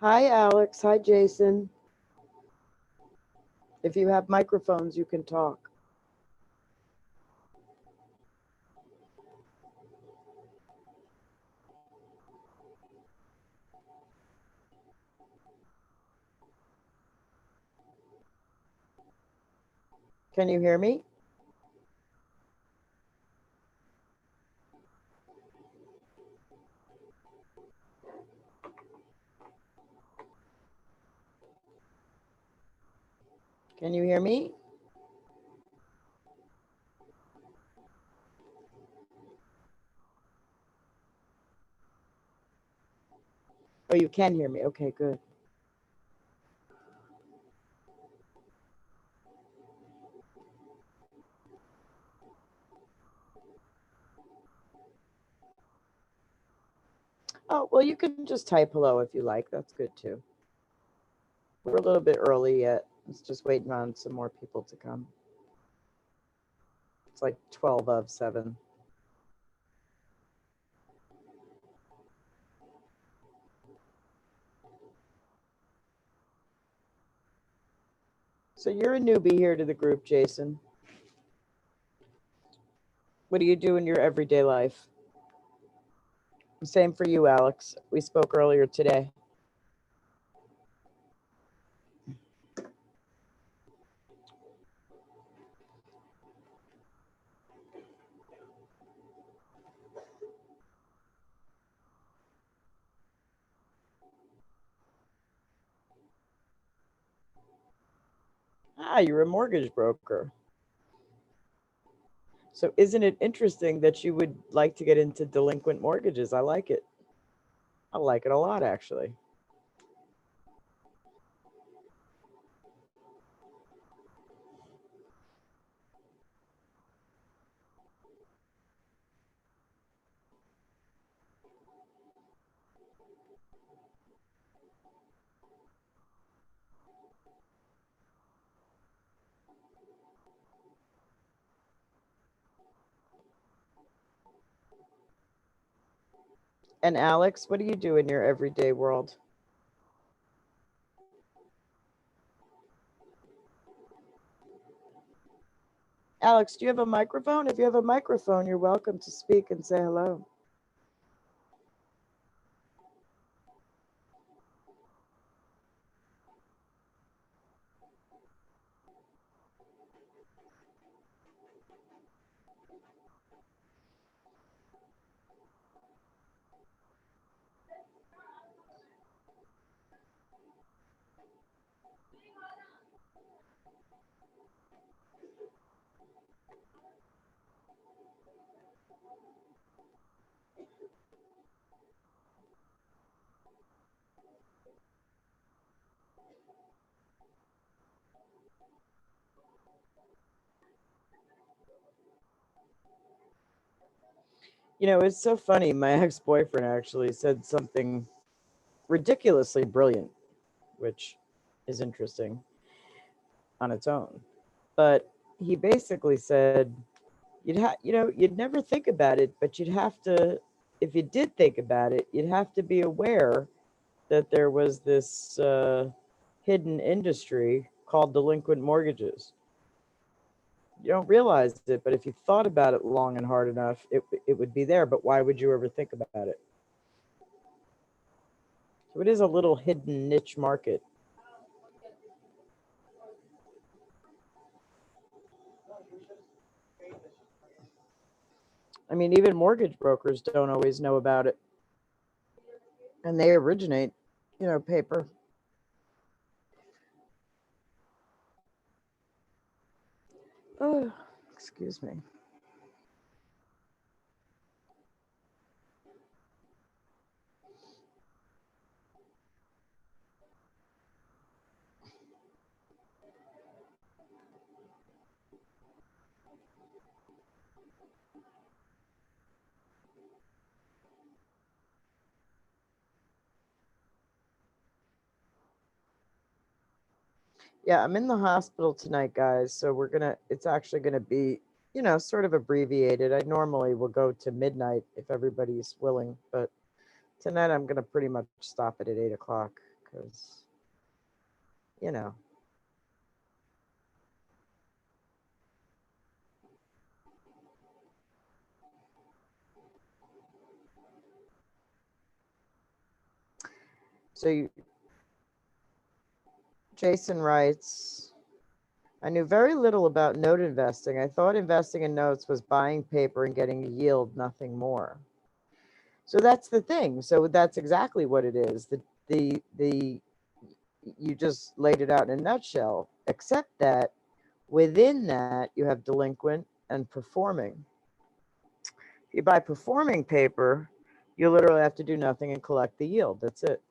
Hi, Alex. Hi, Jason. If you have microphones, you can talk. Can you hear me? Can you hear me? Oh, you can hear me. Okay, good. Oh, well, you can just type hello if you like. That's good too. We're a little bit early yet. It's just waiting on some more people to come. It's like 12 of 7. So you're a newbie here to the group, Jason. What do you do in your everyday life? Same for you, Alex. We spoke earlier today. Ah, you're a mortgage broker. So isn't it interesting that you would like to get into delinquent mortgages? I like it. I like it a lot, actually. And Alex, what do you do in your everyday world? Alex, do you have a microphone? If you have a microphone, you're welcome to speak and say hello. You know, it's so funny. My ex-boyfriend actually said something ridiculously brilliant, which is interesting on its own. But he basically said, you'd never think about it, but you'd have to, if you did think about it, you'd have to be aware that there was this hidden industry called delinquent mortgages. You don't realize it, but if you thought about it long and hard enough, it would be there. But why would you ever think about it? So it is a little hidden niche market. I mean, even mortgage brokers don't always know about it, and they originate, paper. Oh, excuse me. Yeah, I'm in the hospital tonight, guys. So it's actually gonna be, sort of abbreviated. I normally will go to midnight if everybody's willing, but tonight I'm gonna pretty much stop it at 8 o'clock because, you know, so Jason writes, I knew very little about note investing. I thought investing in notes was buying paper and getting a yield, nothing more. So that's the thing. So that's exactly what it is. The you just laid it out in a nutshell, except that within that you have delinquent and performing. If you buy performing paper, you literally have to do nothing and collect the yield. That's it.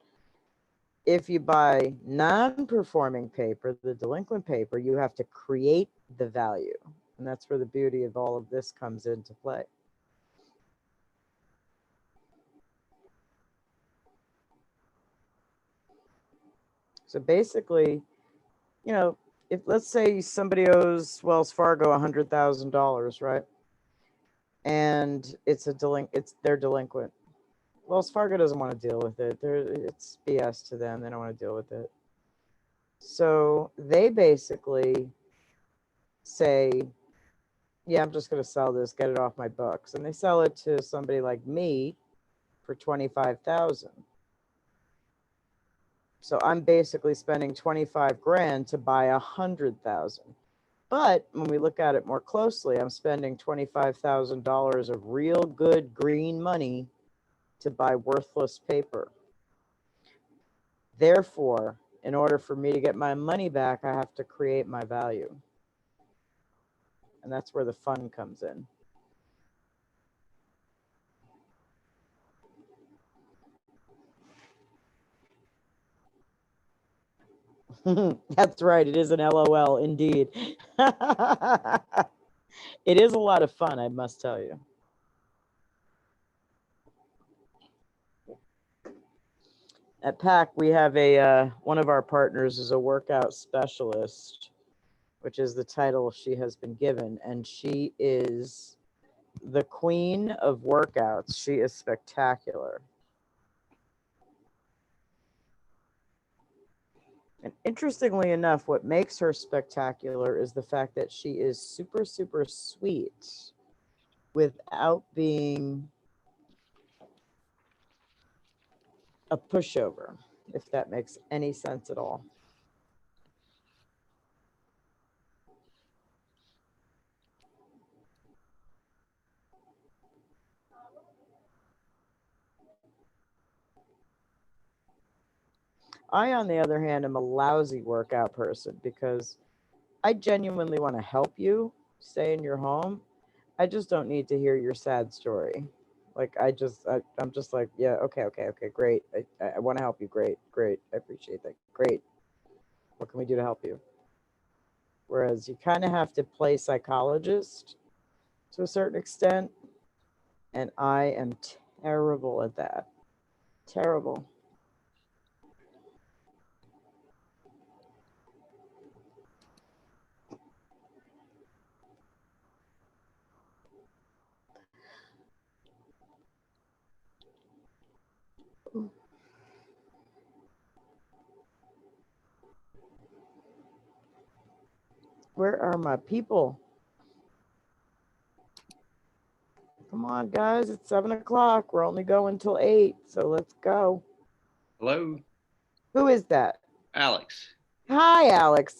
If you buy non-performing paper, the delinquent paper, you have to create the value. And that's where the beauty of all of this comes into play. So basically, if let's say somebody owes Wells Fargo $100,000, right? And they're delinquent. Wells Fargo doesn't want to deal with it. It's BS to them. They don't want to deal with it. So they basically say, yeah, I'm just going to sell this, get it off my books. And they sell it to somebody like me for 25,000. So I'm basically spending 25 grand to buy 100,000. But when we look at it more closely, I'm spending $25,000 of real good green money to buy worthless paper. Therefore, in order for me to get my money back, I have to create my value. And that's where the fun comes in. That's right. It is an LOL indeed. It is a lot of fun, I must tell you. At PAC, we have one of our partners is a workout specialist, which is the title she has been given, and she is the queen of workouts. She is spectacular. And interestingly enough, what makes her spectacular is the fact that she is super, super sweet without being a pushover, if that makes any sense at all. I, on the other hand, am a lousy workout person because I genuinely want to help you stay in your home. I just don't need to hear your sad story. Like I'm just like, yeah, okay, great. I want to help you. Great. I appreciate that. Great. What can we do to help you? Whereas you kind of have to play psychologist to a certain extent, and I am terrible at that. Terrible. Where are my people? Come on, guys. It's 7 o'clock. We're only going till 8. So let's go. Hello, Who is that? Alex. Hi, Alex.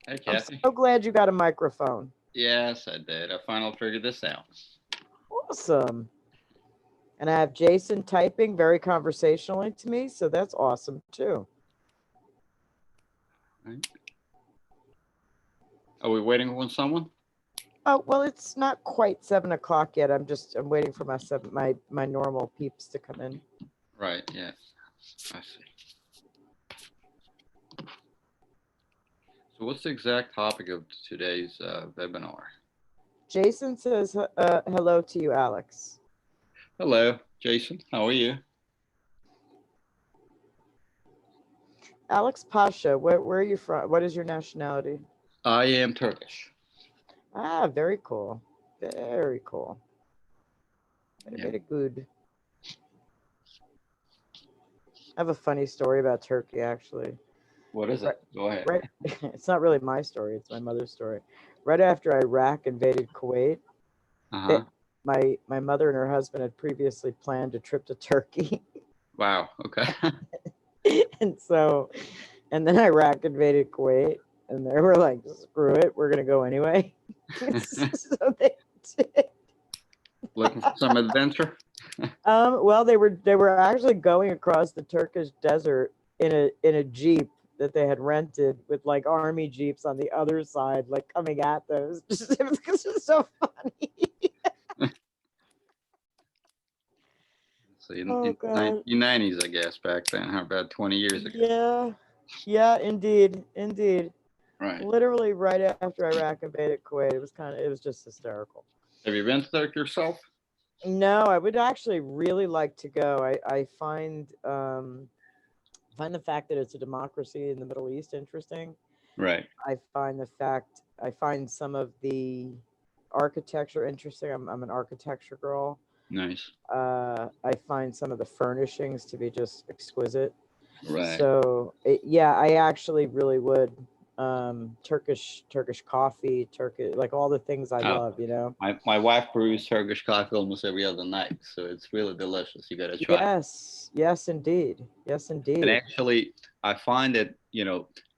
Hey, I'm Kathy. so glad you got a microphone. Yes, I did. I finally figured this out. Awesome. And I have Jason typing very conversationally to me. So that's awesome, too. Right. Are we waiting on someone? Oh, well, it's not quite 7 o'clock yet. I'm waiting for my normal peeps to come in. Right, yes. I see. So what's the exact topic of today's webinar? Jason says hello to you, Alex. Hello, Jason. How are you? Alex Pasha, where are you from? What is your nationality? I am Turkish. Ah, very cool. Very cool. Very good. I have a funny story about Turkey, actually. What is it? Go ahead. Right. It's not really my story. It's my mother's story. Right after Iraq invaded Kuwait, my mother and her husband had previously planned a trip to Turkey. Wow. Okay. and then Iraq invaded Kuwait, and they were like, "Screw it, we're gonna go anyway." So they did. Looking for some adventure? Well, they were actually going across the Turkish desert in a Jeep that they had rented with like army Jeeps on the other side, like coming at them. It was just so funny. So in 1990s, I guess, back then. How about 20 years ago? Yeah, indeed. Right. Literally right after Iraq invaded Kuwait, it was just hysterical. Have you been to Turkey yourself? No, I would actually really like to go. I find the fact that it's a democracy in the Middle East interesting. Right. I find some of the architecture interesting. I'm an architecture girl. Nice. I find some of the furnishings to be just exquisite. Right. So I actually really would. Turkish coffee, like all the things I love, you know. My wife brews Turkish coffee almost every other night, so it's really delicious. You gotta try. Yes, indeed. And actually, I find that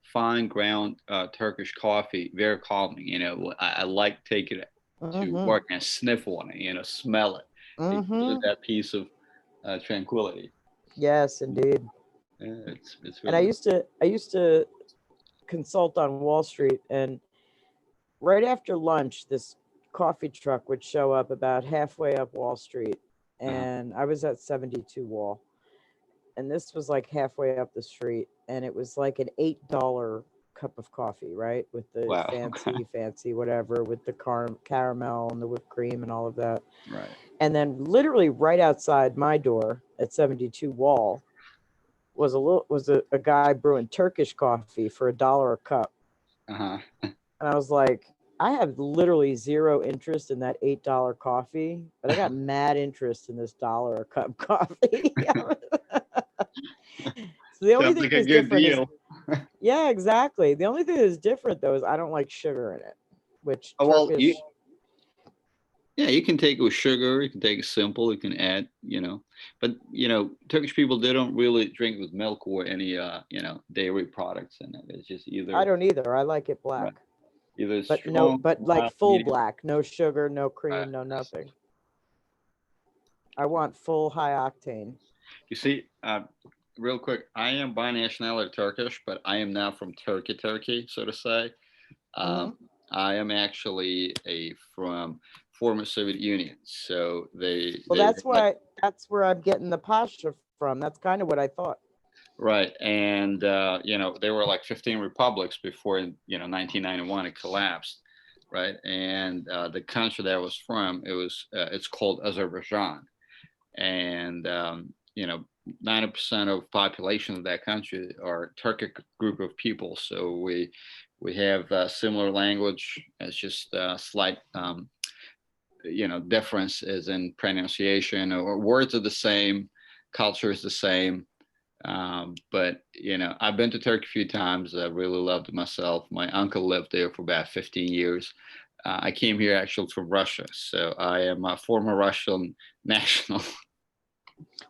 fine ground Turkish coffee very calming. I like taking it to work and sniff on it. Smell it. That piece of tranquility. Yes, indeed. Yeah, it's really. And I used to consult on Wall Street, and right after lunch, this coffee truck would show up about halfway up Wall Street, and I was at 72 Wall, and this was like halfway up the street, and it was like an $8 cup of coffee, right? With the Wow. fancy whatever, with the caramel and the whipped cream and all of that. Right. And then literally right outside my door at 72 Wall was a guy brewing Turkish coffee for $1 a cup. Uh-huh. And I was like, I have literally zero interest in that $8 coffee, but I got mad interest in this $1 a cup coffee. So the only Sounds thing like a that's good different is, deal. yeah, exactly. The only thing that's different though is I don't like sugar in it, which Oh, well, Turkish, yeah, you can take it with sugar. You can take it simple. You can add, but Turkish people, they don't really drink with milk or any dairy products in it. It's just either I don't either. I like it black. Right. Either But strong, but like mild, full medium. black, no sugar, no cream, Right. no nothing. I want full high octane. You see, real quick, I am by nationality Turkish, but I am not from Turkey, so to say. I am actually from former Soviet Union, so Well, that's where I'm getting the pasha from. That's kind of what I thought. Right, and there were like 15 republics before 1991 it collapsed, right? And the country that I was from, it's called Azerbaijan, and 90% of population of that country are Turkic group of people. So we have similar language. It's just slight difference is in pronunciation, or words are the same, culture is the same. But I've been to Turkey a few times. I really loved it myself. My uncle lived there for about 15 years. I came here actually from Russia, so I am a former Russian national.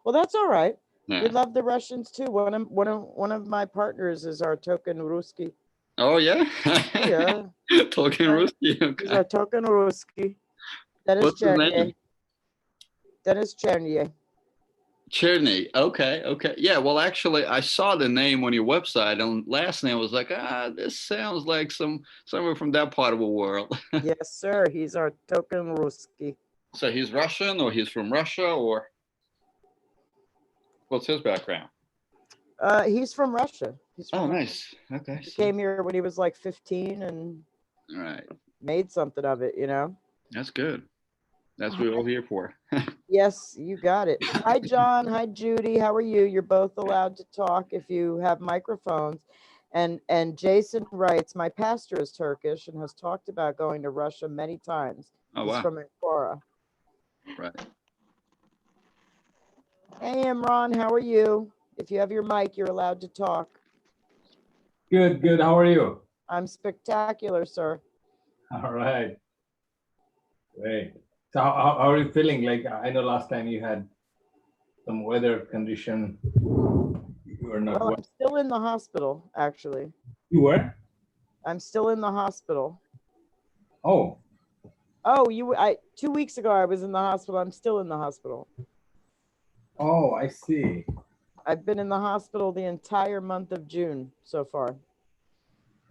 Well, that's all right. Yeah. We love the Russians too. One of my partners is our token Ruski. Oh yeah. Yeah. Token Ruski. Okay. He's our token Ruski. What's his name? Dennis Cherny. Cherny. Okay. Yeah. Well, actually, I saw the name on your website, and last name was like, this sounds like somewhere from that part of the world. Yes, sir. He's our token Ruski. So he's Russian, or he's from Russia, or what's his background? He's from Russia. Nice. Okay. He came here when he was like 15 and made something of it, That's good. That's what we're all here for. Yes, you got it. Hi, John. Hi, Judy. How are you? You're both allowed to talk if you have microphones. And Jason writes, my pastor is Turkish and has talked about going to Russia many times. Oh, He's wow. from Ankara. Right. Hey, Imran, how are you? If you have your mic, you're allowed to talk. Good. How are you? I'm spectacular, sir. All right. Great. So how are you feeling? Like, I know last time you had some weather condition. You were not Well, well. I'm still in the hospital, actually. You were? I'm still in the hospital. Oh. Oh, 2 weeks ago I was in the hospital. I'm still in the hospital. Oh, I see. I've been in the hospital the entire month of June so far.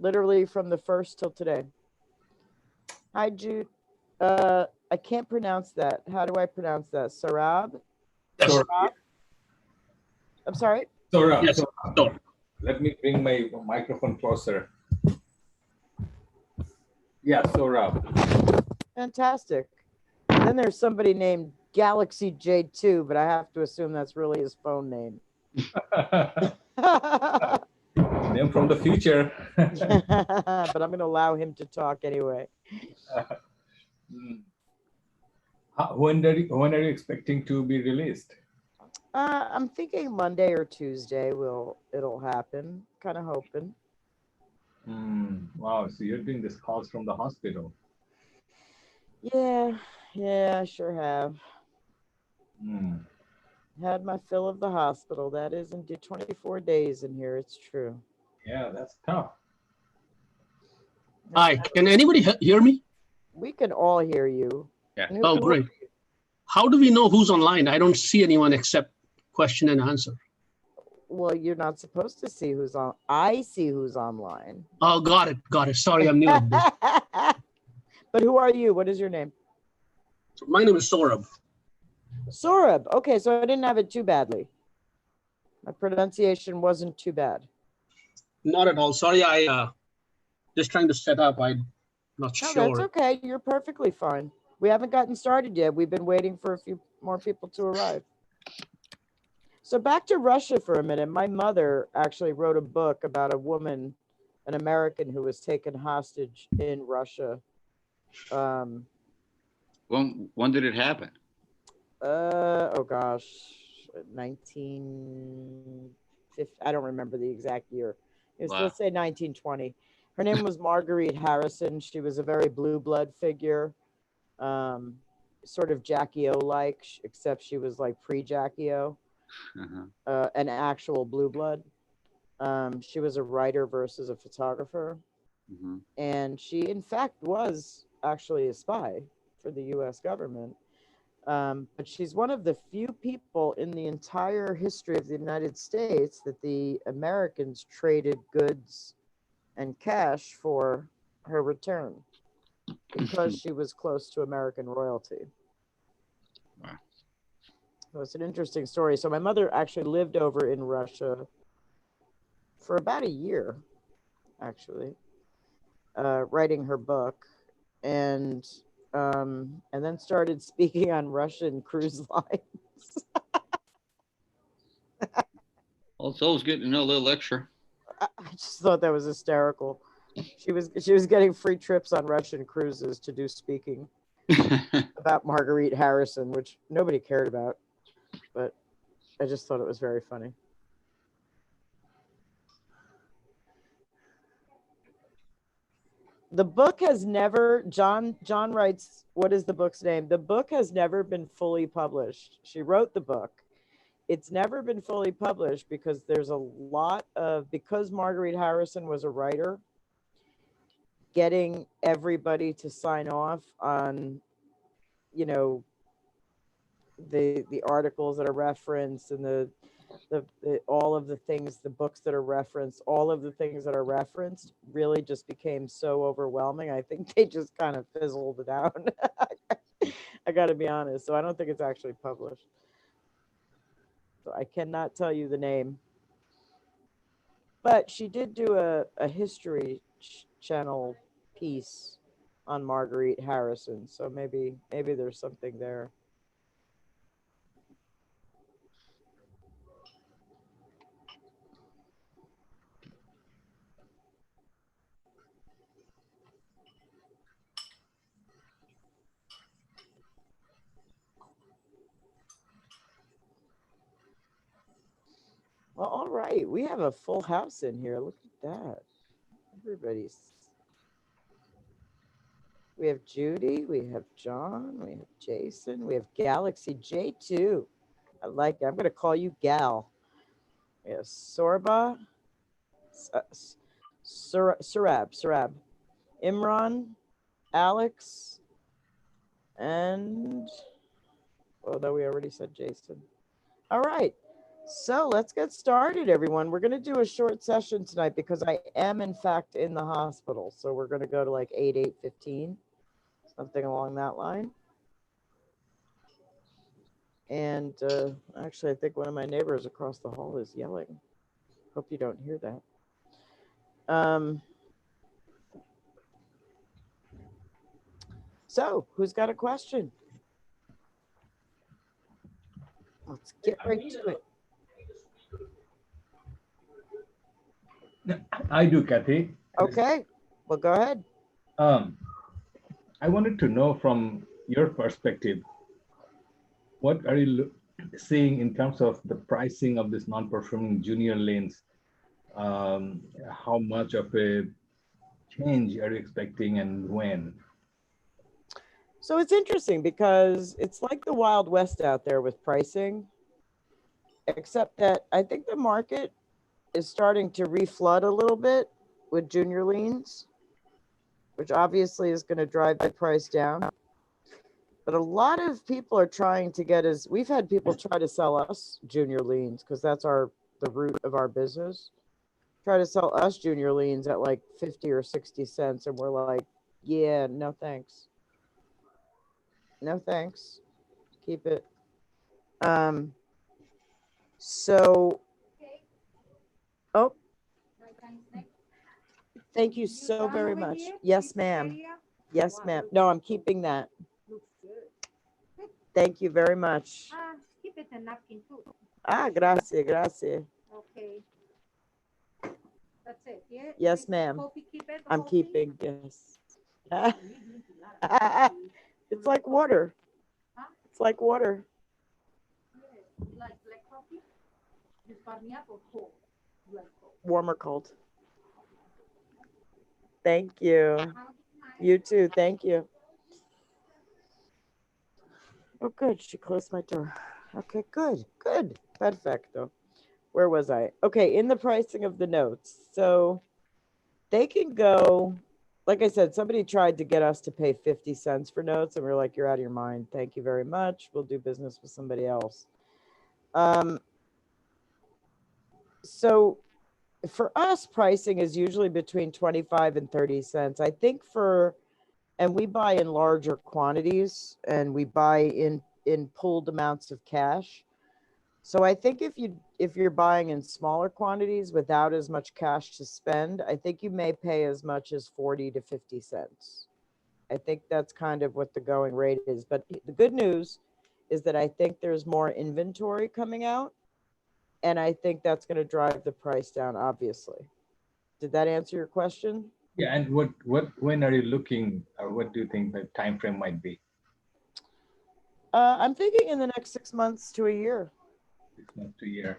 Literally from the 1st till today. Hi, Jude. I can't pronounce that. How do I pronounce that? Sarab? Sarab? I'm sorry? Sorab. Yes. Sorab. Let me bring my microphone closer. Yeah, Sorab. Fantastic. Then there's somebody named Galaxy J2, but I have to assume that's really his phone name. Name from the future. But I'm going to allow him to talk anyway. When are you expecting to be released? I'm thinking Monday or Tuesday it'll happen. Kind of hoping. Wow, so you're doing this calls from the hospital. Yeah, I sure have. Had my fill of the hospital. That is indeed 24 days in here. It's true. Yeah, that's tough. Hi, can anybody hear me? We can all hear you. Yeah. Oh, great. How do we know who's online? I don't see anyone except question and answer. Well, you're not supposed to see who's on. I see who's online. Oh, got it. Sorry, I'm new at this. But who are you? What is your name? My name is Saurabh. Saurabh. Okay, so I didn't have it too badly. My pronunciation wasn't too bad. Not at all. Sorry, I just trying to set up. I'm not No, sure. that's okay. You're perfectly fine. We haven't gotten started yet. We've been waiting for a few more people to arrive. So back to Russia for a minute. My mother actually wrote a book about a woman, an American who was taken hostage in Russia. When did it happen? Oh gosh, 1950. I don't remember the exact year. Let's say 1920. Her name was Marguerite Harrison. She was a very blue blood figure, sort of Jackie O-like, except she was like pre-Jackie O, an actual blue blood. She was a writer versus a photographer. And she, in fact, was actually a spy for the US government. But she's one of the few people in the entire history of the United States that the Americans traded goods and cash for her return because she was close to American royalty. Wow. So it's an interesting story. So my mother actually lived over in Russia for about a year, actually, writing her book, and then started speaking on Russian cruise lines. Also, I was getting a little extra. I just thought that was hysterical. She was getting free trips on Russian cruises to do speaking about Marguerite Harrison, which nobody cared about, but I just thought it was very funny. The book has never, John writes, what is the book's name? The book has never been fully published. She wrote the book. It's never been fully published because there's a lot of, because Marguerite Harrison was a writer, getting everybody to sign off on, you know, the articles that are referenced and the all of the things, the books that are referenced, all of the things that are referenced really just became so overwhelming. I think they just kind of fizzled it out. I got to be honest. So I don't think it's actually published. So I cannot tell you the name. But she did do a History Channel piece on Marguerite Harrison. So maybe there's something there. Well, all right. We have a full house in here. Look at that. Everybody's. We have Judy. We have John. We have Jason. We have Galaxy J2. I like it. I'm going to call you Gal. We have Sorba. Surab. Imran. Alex. And. Although we already said Jason. All right. So let's get started, everyone. We're going to do a short session tonight because I am, in fact, in the hospital. So we're going to go to like 8:15, something along that line. And actually, I think one of my neighbors across the hall is yelling. Hope you don't hear that. So who's got a question? Let's get right to it. I do, Kathy. Okay, well, go ahead. I wanted to know from your perspective, what are you seeing in terms of the pricing of this non-performing junior lanes? How much of a change are you expecting and when? So it's interesting because it's like the Wild West out there with pricing, except that I think the market is starting to reflood a little bit with junior liens, which obviously is going to drive the price down. But a lot of people are trying to get us, we've had people try to sell us junior liens because that's the root of our business. Try to sell us junior liens at like 50 or 60 cents. And we're like, yeah, no thanks. No thanks. Keep it. So Oh, thank you so very much. Yes, ma'am. Yes, ma'am. No, I'm keeping that. Thank you very much. Keep it a napkin too. Grazie, grazie. Okay. That's it. Yeah. Yes, ma'am. Coffee, keep it. I'm coffee? keeping, yes. It's like water. It's like water. You like black coffee? Just me up or cold? You like cold. Warm or cold? Thank you. You too. Thank you. Oh, good. She closed my door. Okay, good. Good. Perfecto. Where was I? Okay, in the pricing of the notes. So they can go, like I said, somebody tried to get us to pay 50 cents for notes, and we're like, you're out of your mind. Thank you very much. We'll do business with somebody else. So for us, pricing is usually between 25 and 30 cents. I think and we buy in larger quantities and we buy in pooled amounts of cash. So I think if you're buying in smaller quantities without as much cash to spend, I think you may pay as much as 40 to 50 cents. I think that's kind of what the going rate is. But the good news is that I think there's more inventory coming out, and I think that's going to drive the price down, obviously. Did that answer your question? Yeah, and when are you looking, or what do you think the time frame might be? I'm thinking in the next 6 months to a year. 6 months to a year.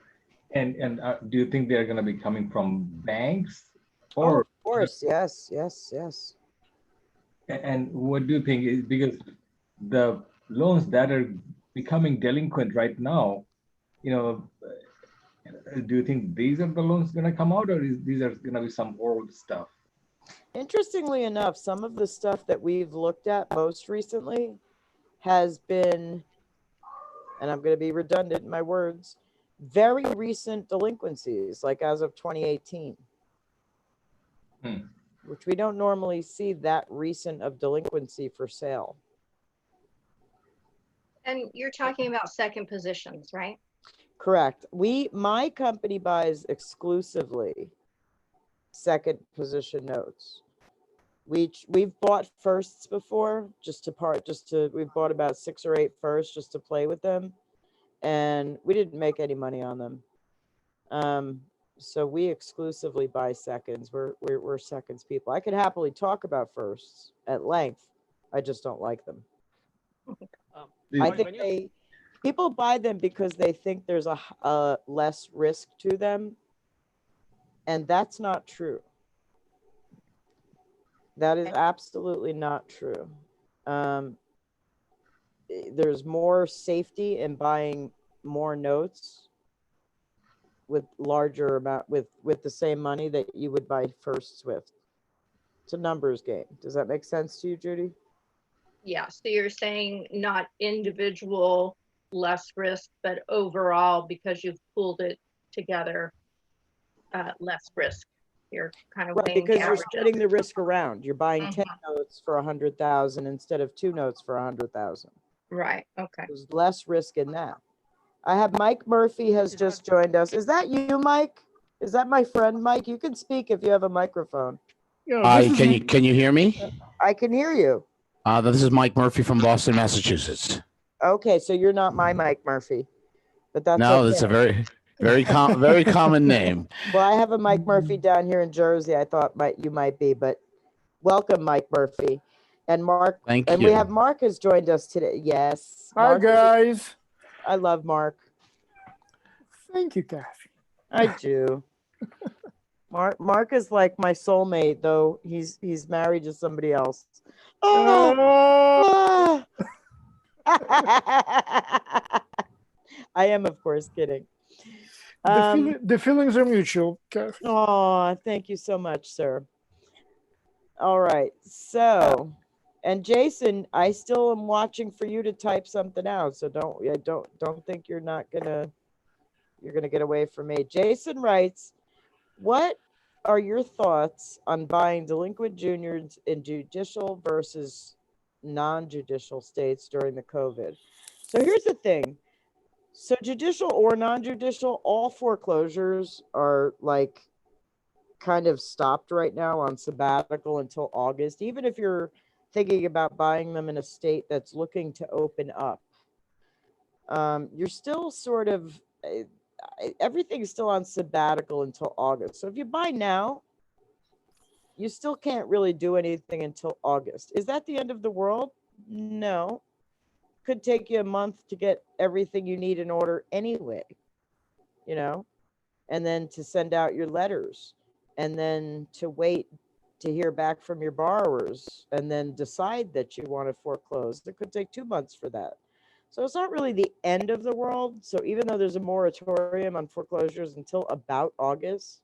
And do you think they're going to be coming from banks, Oh, or of course, yes, yes, yes. and what do you think is, because the loans that are becoming delinquent right now, do you think these are the loans going to come out, or these are going to be some old stuff? Interestingly enough, some of the stuff that we've looked at most recently has been, and I'm going to be redundant in my words, very recent delinquencies, like as of 2018, which we don't normally see that recent of delinquency for sale. And you're talking about second positions, right? Correct. My company buys exclusively second position notes. We've bought firsts before, we've bought about 6 or 8 firsts just to play with them, and we didn't make any money on them. So we exclusively buy seconds. We're seconds people. I could happily talk about firsts at length. I just don't like them. I think people buy them because they think there's a less risk to them, and that's not true. That is absolutely not true. There's more safety in buying more notes with larger amount with the same money that you would buy firsts with. It's a numbers game. Does that make sense to you, Judy? Yeah, so you're saying not individual less risk, but overall, because you've pulled it together, less risk. You're kind of right, weighing because the you're average splitting the risk around. You're buying 10 notes for 100,000 instead of 2 notes for 100,000. Right. Okay. There's less risk in that. I have Mike Murphy has just joined us. Is that you, Mike? Is that my friend, Mike? You can speak if you have a microphone. Hi, can you hear me? I can hear you. This is Mike Murphy from Boston, Massachusetts. Okay, so you're not my Mike Murphy, but that's no, okay. It's a very common name. Well, I have a Mike Murphy down here in Jersey. I thought you might be, but welcome, Mike Murphy. And Mark. Thank you. We have Mark has joined us today. Yes. Hi, Mark, guys. I love Mark. Thank you, Kathy. I do. Mark is like my soulmate, though he's married to somebody else. Oh! I am, of course, kidding. The feelings are mutual, Kathy. Oh, thank you so much, sir. All right, so, and Jason, I still am watching for you to type something out, so don't think you're gonna get away from me. Jason writes, what are your thoughts on buying delinquent juniors in judicial versus non-judicial states during the COVID? So here's the thing. So judicial or non-judicial, all foreclosures are like kind of stopped right now on sabbatical until August. Even if you're thinking about buying them in a state that's looking to open up, you're still sort of, everything's still on sabbatical until August. So if you buy now, you still can't really do anything until August. Is that the end of the world? No. Could take you a month to get everything you need in order anyway, you know, and then to send out your letters, and then to wait to hear back from your borrowers, and then decide that you want to foreclose. It could take 2 months for that. So it's not really the end of the world. So even though there's a moratorium on foreclosures until about August,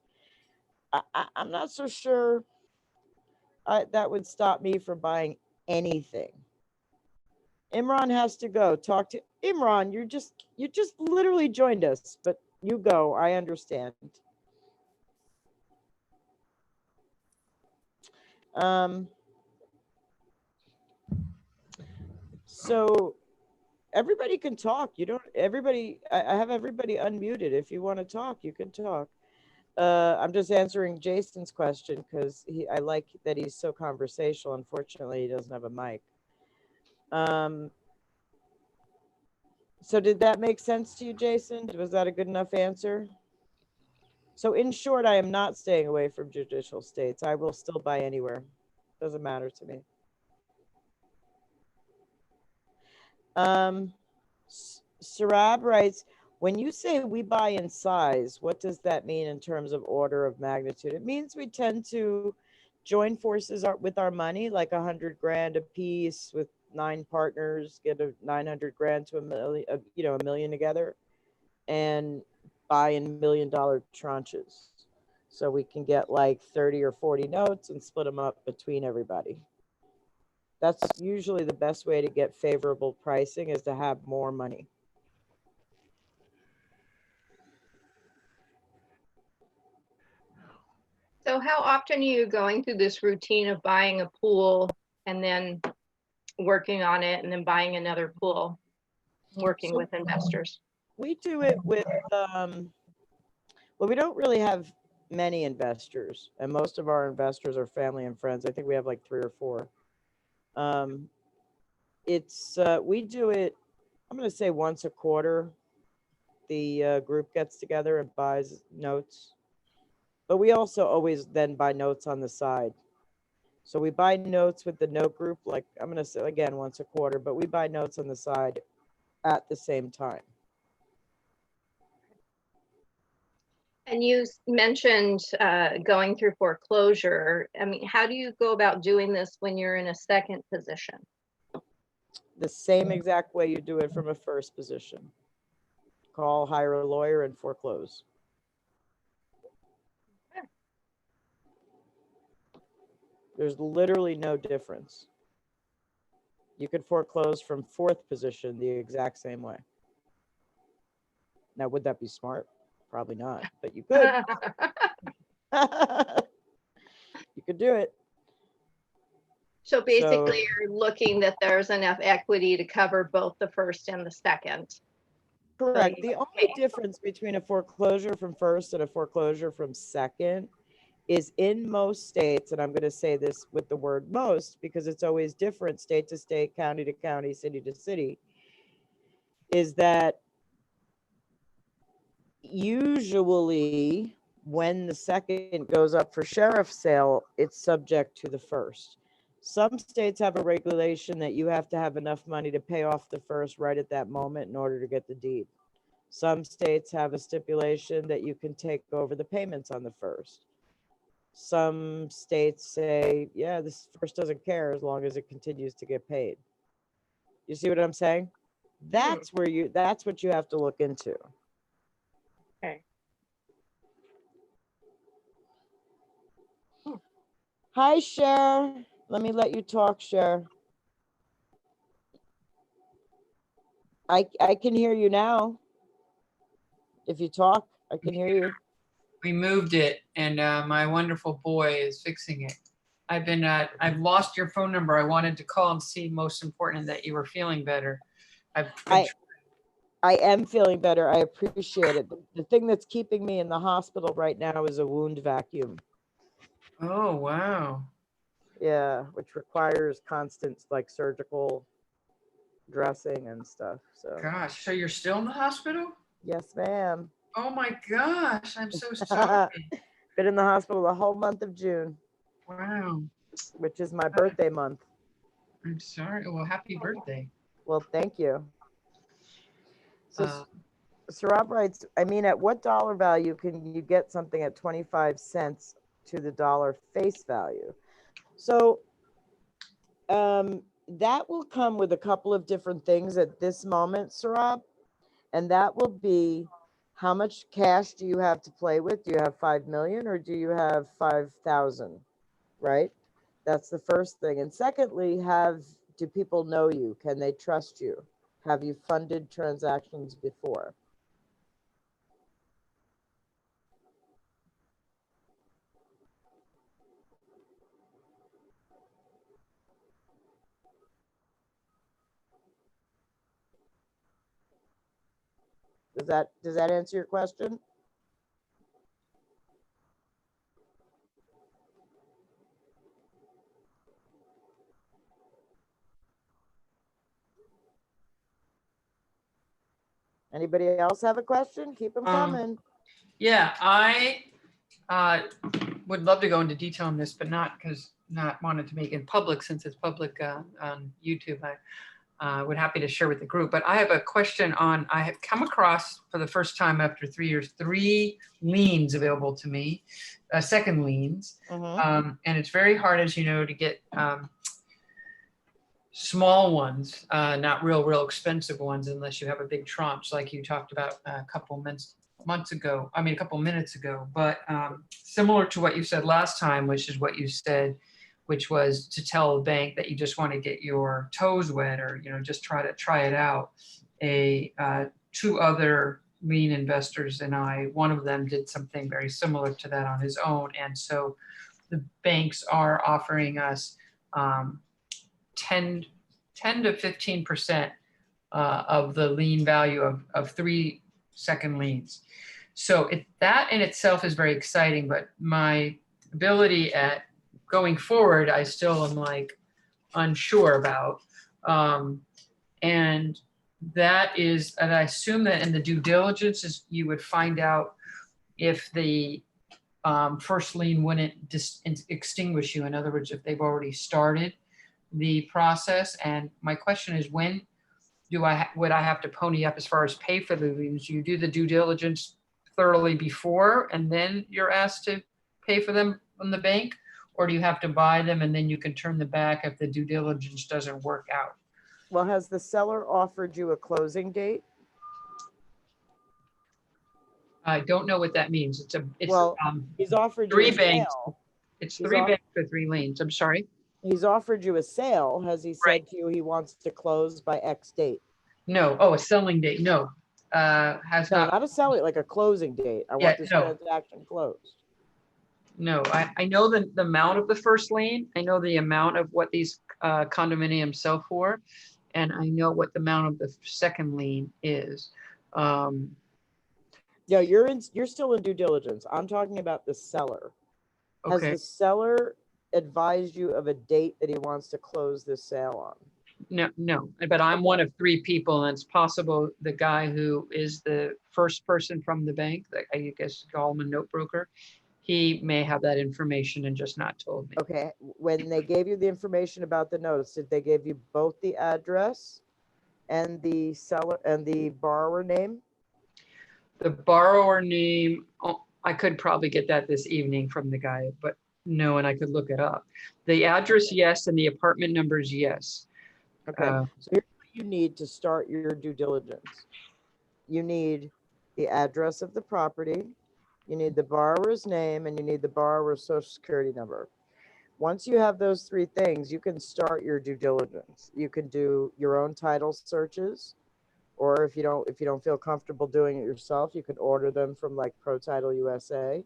I'm not so sure that would stop me from buying anything. Imran has to go. Talk to Imran. You just literally joined us, but you go. I understand. So everybody can talk. You don't. Everybody. I have everybody unmuted. If you want to talk, you can talk. I'm just answering Jason's question because I like that he's so conversational. Unfortunately, he doesn't have a mic. So did that make sense to you, Jason? Was that a good enough answer? So in short, I am not staying away from judicial states. I will still buy anywhere. Doesn't matter to me. Sarab writes, when you say we buy in size, what does that mean in terms of order of magnitude? It means we tend to join forces with our money, like 100 grand a piece with 9 partners, get a 900 grand to a million, $1 million together, and buy in $1 million tranches. So we can get like 30 or 40 notes and split them up between everybody. That's usually the best way to get favorable pricing, is to have more money. So how often are you going through this routine of buying a pool and then working on it and then buying another pool, working with investors? We do it with, well, we don't really have many investors, and most of our investors are family and friends. I think we have like 3 or 4. We do it, I'm going to say once a quarter. The group gets together and buys notes. But we also always then buy notes on the side. So we buy notes with the note group, like I'm going to say again, once a quarter, but we buy notes on the side at the same time. And you mentioned going through foreclosure. I mean, how do you go about doing this when you're in a second position? The same exact way you do it from a first position. Call, hire a lawyer, and foreclose. There's literally no difference. You could foreclose from 4th position the exact same way. Now, would that be smart? Probably not, but you could. You could do it. So basically, you're looking that there's enough equity to cover both the first and the second. Correct. The only difference between a foreclosure from first and a foreclosure from second is, in most states, and I'm going to say this with the word most because it's always different state to state, county to county, city to city, is that usually when the second goes up for sheriff's sale, it's subject to the first. Some states have a regulation that you have to have enough money to pay off the first right at that moment in order to get the deed. Some states have a stipulation that you can take over the payments on the first. Some states say, yeah, this first doesn't care as long as it continues to get paid. You see what I'm saying? That's what you have to look into. Okay. Hi, Cher. Let me let you talk, Cher. I can hear you now. If you talk, I can hear you. We moved it, and my wonderful boy is fixing it. I've lost your phone number. I wanted to call and see, most important, that you were feeling better. I am feeling better. I appreciate it. The thing that's keeping me in the hospital right now is a wound vacuum. Oh, wow. Yeah, which requires constant like surgical dressing and stuff. So Gosh, so you're still in the hospital? yes, ma'am. Oh my gosh, I'm so sorry. Been in the hospital the whole month of June, Wow, which is my birthday month. I'm sorry. Well, happy birthday. Well, thank you. So Uh, Sarab writes, I mean, at what dollar value can you get something at 25 cents to the dollar face value? So that will come with a couple of different things at this moment, Sarab. And that will be, how much cash do you have to play with? Do you have 5 million or do you have 5,000? Right? That's the first thing. And secondly, do people know you? Can they trust you? Have you funded transactions before? Does that answer your question? Anybody else have a question? Keep them coming. yeah, I would love to go into detail on this, but not wanted to make it public since it's public on YouTube. I would happy to share with the group, but I have a question on, I have come across for the first time after 3 years, 3 liens available to me, second liens. And it's very hard, as you know, to get small ones, not real expensive ones, unless you have a big tranche like you talked about a couple minutes ago. But similar to what you said last time, which is what you said, which was to tell a bank that you just want to get your toes wet, or just try it out. 2 other lien investors and one of them did something very similar to that on his own, and so the banks are offering us 10 to 15% of the lien value of 3 second liens. So that in itself is very exciting, but my ability at going forward, I still am like unsure about. And that is, and I assume that in the due diligence is you would find out if the first lien wouldn't extinguish you. In other words, if they've already started the process. And my question is, when would I have to pony up as far as pay for the liens? You do the due diligence thoroughly before, and then you're asked to pay for them from the bank? Or do you have to buy them and then you can turn them back if the due diligence doesn't work out? Well, has the seller offered you a closing date? I don't know what that means. It's he's offered 3 you a banks. sale. It's 3 banks for 3 liens. I'm sorry. He's offered you a sale. Has he said to you he wants to close by X date? No. Oh, a selling date. No. Not a selling, like a closing date. I want this transaction closed. No, I know the amount of the first lien. I know the amount of what these condominiums sell for, and I know what the amount of the second lien is. Yeah, you're still in due diligence. I'm talking about the seller. Has the seller advised you of a date that he wants to close this sale on? No, but I'm one of 3 people, and it's possible the guy who is the first person from the bank, I guess call him a note broker, he may have that information and just not told me. Okay, when they gave you the information about the notice, did they give you both the address and the seller and the borrower name? The borrower name, I could probably get that this evening from the guy, but no, and I could look it up. The address, yes, and the apartment numbers, yes. Okay, so here's what you need to start your due diligence. You need the address of the property, you need the borrower's name, and you need the borrower's social security number. Once you have those 3 things, you can start your due diligence. You can do your own title searches, or if you don't feel comfortable doing it yourself, you can order them from like Pro Title USA.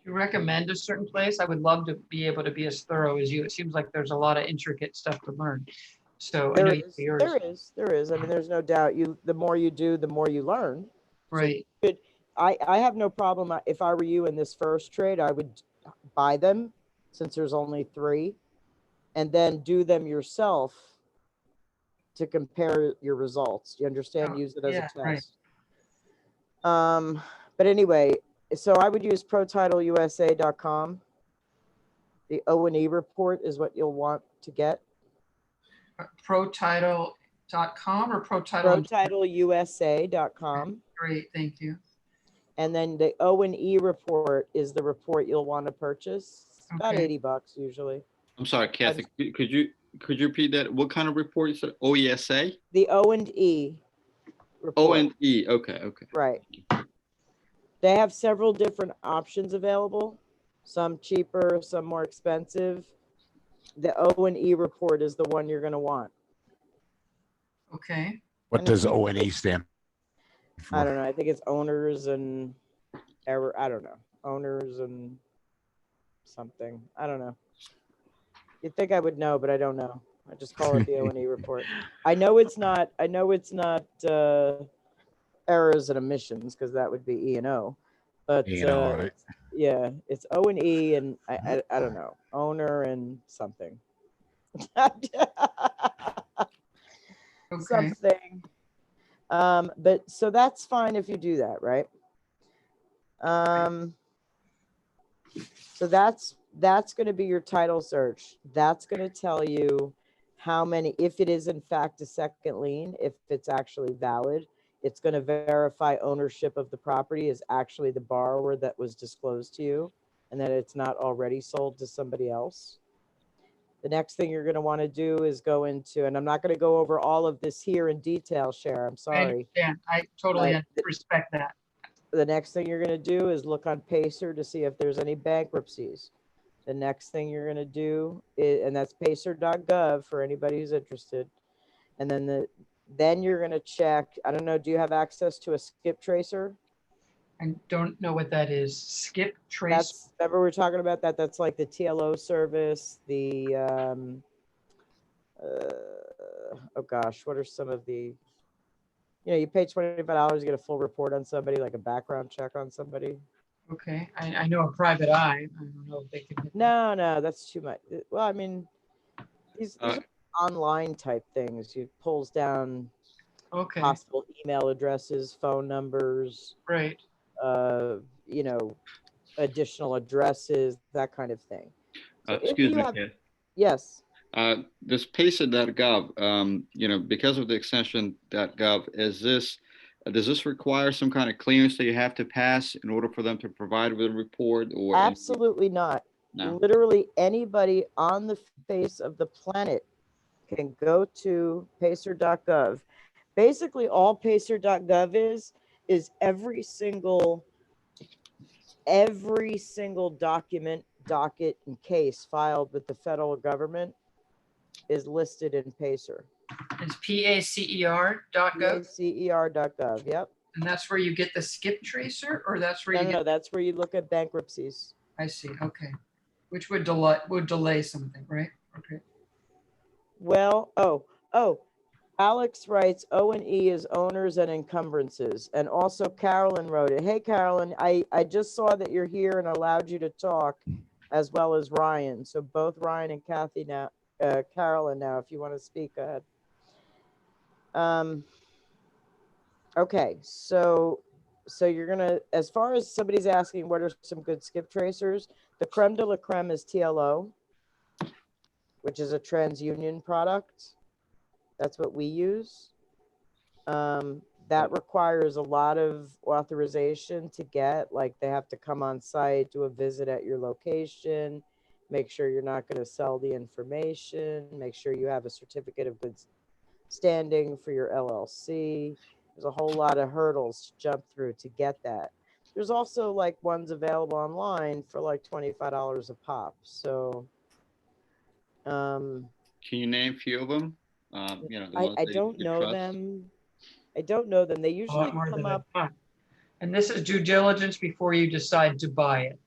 Do you recommend a certain place? I would love to be able to be as thorough as you. It seems like there's a lot of intricate stuff to learn. So I know you do yours. There is. I mean, there's no doubt. The more you do, the more you learn. Right. I have no problem. If I were you in this first trade, I would buy them since there's only 3, and then do them yourself to compare your results. You understand? Oh, Use it as yeah, a right. test. But anyway, so I would use protitleiusa.com. The O&E report is what you'll want to get. Protitle.com or protitle? Protitleiusa.com. Great, thank you. And then the O&E report is the report you'll want to purchase. It's about Okay. $80 usually. I'm sorry, Kathy, could you repeat that? What kind of report you said? OESA? The O&E report. O&E, okay. Right. They have several different options available. Some cheaper, some more expensive. The O&E report is the one you're going to want. Okay. What does O&E stand for? I don't know. I think it's owners and error. I don't know. Owners and something. I don't know. You'd think I would know, but I don't know. I just call it the O&E report. I know it's not errors and emissions, because that would be E&O. But right? yeah, it's O&E and I don't know. Owner and something. Okay. Something. But so that's fine if you do that, right? So that's going to be your title search. That's going to tell you how many, if it is in fact a second lien, if it's actually valid. It's going to verify ownership of the property is actually the borrower that was disclosed to you, and that it's not already sold to somebody else. The next thing you're going to want to do is go into, and I'm not going to go over all of this here in detail, Cher, I'm I sorry. understand. I totally But respect that. The next thing you're going to do is look on Pacer to see if there's any bankruptcies. The next thing you're going to do is, and that's pacer.gov for anybody who's interested. And then you're going to check, I don't know, do you have access to a skip tracer? I don't know what that is. Skip trace. Remember we were talking about that? That's like the TLO service, the, oh gosh, what are some of the, you pay $25 to get a full report on somebody, like a background check on somebody. Okay. I know a private eye. I don't know if they can. No, that's too much. Well, I mean, these are online type things. You pulls down Okay. possible email addresses, phone numbers, Right. Additional addresses, that kind of thing. So Excuse me, Kathy. Yes. This pacer.gov, because of the extension.gov, does this require some kind of clearance that you have to pass in order for them to provide with a report? Or Absolutely not. No. Literally anybody on the face of the planet can go to pacer.gov. Basically, all pacer.gov is every single document, docket, and case filed with the federal government is listed in Pacer. It's pacer.gov. pacer.gov, yep. And that's where you get the skip tracer, or that's where you No, get. that's where you look at bankruptcies. I see. Okay. Which would delay something, right? Okay. Well, Alex writes O&E is owners and encumbrances. And also Carolyn wrote it. Hey, Carolyn, I just saw that you're here and allowed you to talk, as well as Ryan. So both Ryan and Kathy now, Carolyn now, if you want to speak, go ahead. Okay, so you're gonna, as far as somebody's asking what are some good skip tracers, the creme de la creme is TLO, which is a TransUnion product. That's what we use. That requires a lot of authorization to get, like they have to come on site, do a visit at your location, make sure you're not going to sell the information, make sure you have a certificate of good standing for your LLC. There's a whole lot of hurdles to jump through to get that. There's also like ones available online for like $25 a pop. So, can you name a few of them? I don't know them. I don't know them. They usually come up. And this is due diligence before you decide to buy it.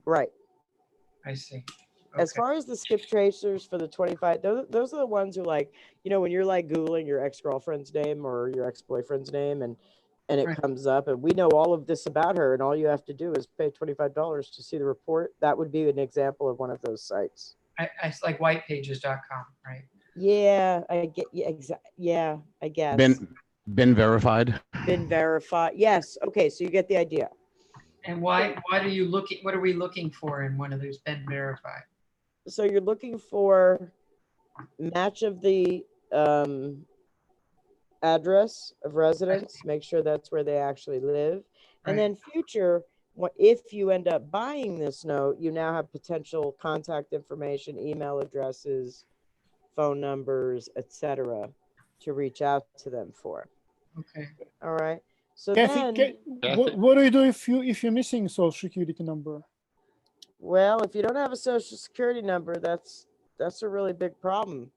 Right. I see. As Okay. far as the skip tracers for the 25, those are the ones who like, when you're like Googling your ex-girlfriend's name or your ex-boyfriend's name and it Right. comes up and we know all of this about her and all you have to do is pay $25 to see the report. That would be an example of one of those sites. It's like whitepages.com, right? Yeah, I get, yeah, I guess. Been verified. Been verified. Yes. Okay. So you get the idea. And why are you looking, what are we looking for in one of those been verified? So you're looking for match of the address of residence, make sure that's where they actually live. And then future, if you end up buying this note, you now have potential contact information, email addresses, phone numbers, etc., to reach out to them for. Okay. All right. So Kathy, then, what do you do if you're missing social security number? well, if you don't have a social security number, that's a really big problem.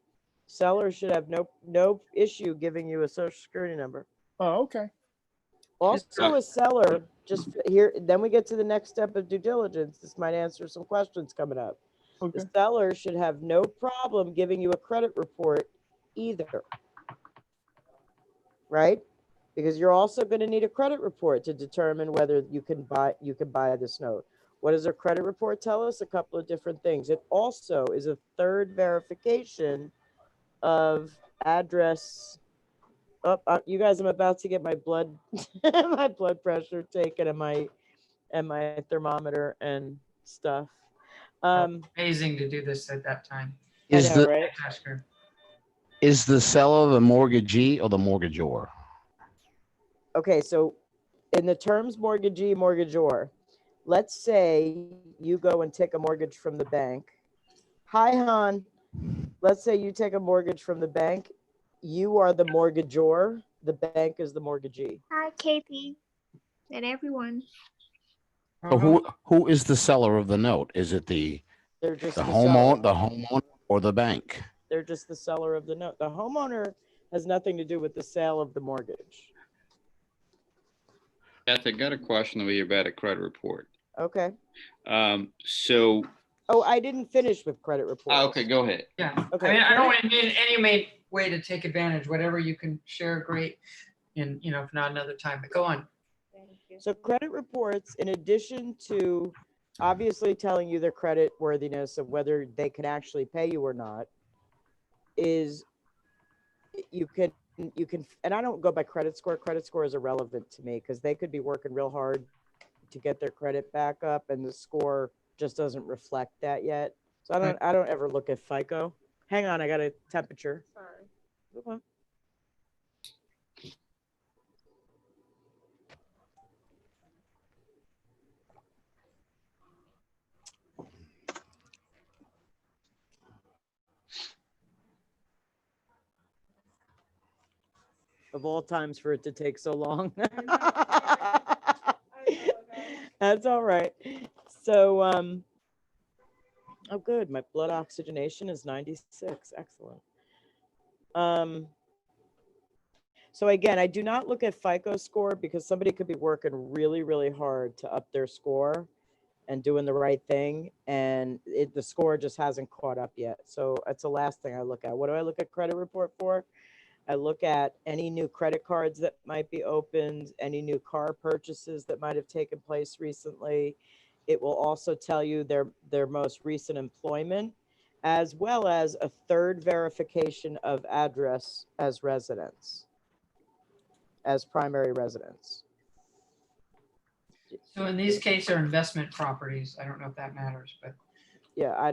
Seller should have no issue giving you a social security number. Oh, okay. Also, a seller, just here, then we get to the next step of due diligence. This might answer some questions coming up. Okay. The seller should have no problem giving you a credit report either. Right? Because you're also going to need a credit report to determine whether you can buy this note. What does a credit report tell us? A couple of different things. It also is a third verification of address. Oh, you guys, I'm about to get my blood my blood pressure taken and my thermometer and stuff. Amazing to do this at that time. Is the right? Oscar. is the seller the mortgagee or the mortgagor? Okay, so in the terms mortgagee, mortgagor, let's say you go and take a mortgage from the bank. Hi, hon. Let's say you take a mortgage from the bank. You are the mortgagor. The bank is the mortgagee. Hi, Kathy, and everyone. So who is the seller of the note? Is it the They're just the homeowner or the bank? They're just the seller of the note. The homeowner has nothing to do with the sale of the mortgage. Beth, I got a question for you about a credit report. Okay. So. Oh, I didn't finish with credit reports. Okay, go ahead. Yeah. Okay. I mean, I don't want any way to take advantage, whatever you can share, great. And, if not another time, but go on. So credit reports, in addition to obviously telling you their credit worthiness of whether they can actually pay you or not, is you can, and I don't go by credit score. Credit score is irrelevant to me because they could be working real hard to get their credit back up and the score just doesn't reflect that yet. So I don't ever look at FICO. Hang on, I got a temperature. Sorry. Okay. Of all times for it to take so long. That's all right. So, oh, good. My blood oxygenation is 96. Excellent. So again, I do not look at FICO score because somebody could be working really, really hard to up their score and doing the right thing, and the score just hasn't caught up yet. So that's the last thing I look at. What do I look at credit report for? I look at any new credit cards that might be opened, any new car purchases that might have taken place recently. It will also tell you their most recent employment, as well as a third verification of address as residence, as primary residence. So in these cases are investment properties. I don't know if that matters, but. Yeah,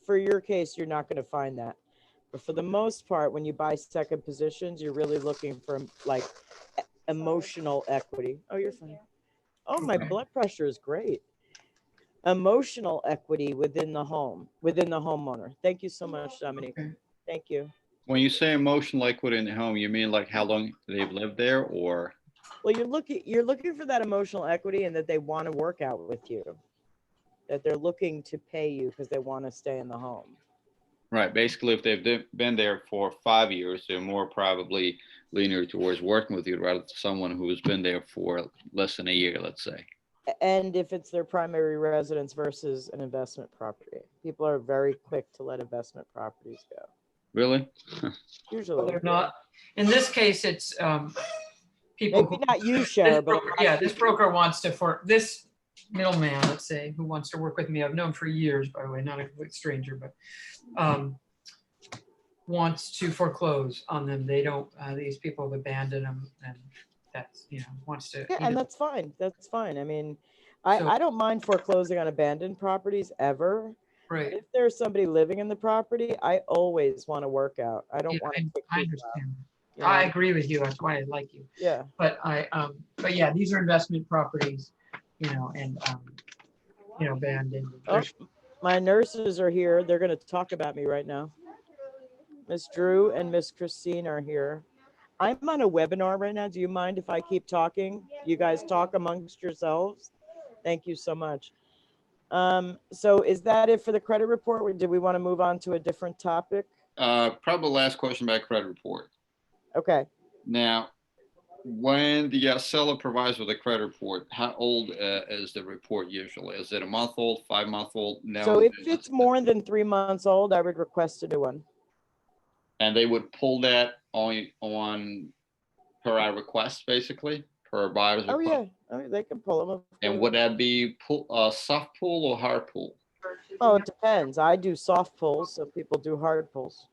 for your case, you're not going to find that. But for the most part, when you buy second positions, you're really looking for like emotional equity. Oh, you're fine. Oh, my blood pressure is great. Emotional equity within the home, within the homeowner. Thank you so much, Dominique. Okay. Thank you. When you say emotional equity in the home, you mean like how long they've lived there, or? Well, you're looking for that emotional equity and that they want to work out with you, that they're looking to pay you because they want to stay in the home. Right. Basically, if they've been there for 5 years, they're more probably leaning towards working with you rather than someone who's been there for less than a year, let's say. And if it's their primary residence versus an investment property. People are very quick to let investment properties go. Really? Usually. They're not, in this case, it's people Maybe who. not you, This Cher, but a broker- lot Yeah, of this people- broker wants to, for this middleman, let's say, who wants to work with me, I've known for years, by the way, not a complete stranger, but wants to foreclose on them. They don't, these people have abandoned them, and that's, wants to. Yeah, either- and that's fine. That's fine. I mean, So- I don't mind foreclosing on abandoned properties ever. Right. If there's somebody living in the property, I always want to work out. I don't Yeah, want to kick I people out. understand. you know? I agree with you. That's why I like you. Yeah. But but yeah, these are investment properties, and, abandoned. Oh, my nurses are here. They're going to talk about me right now. Miss Drew and Miss Christine are here. I'm on a webinar right now. Do you mind if I keep talking? You guys talk amongst yourselves. Thank you so much. So is that it for the credit report? Or did we want to move on to a different topic? Probably last question about credit report. Okay. Now, when the seller provides with a credit report, how old is the report usually? Is it a month old, 5 month old? No. So if it's more than 3 months old, I would request a new one. And they would pull that on per our request, basically, per buyer's Oh request. yeah, I mean, they can pull them. And would that be soft pull or hard pull? Oh, it depends. I do soft pulls. Some people do hard pulls.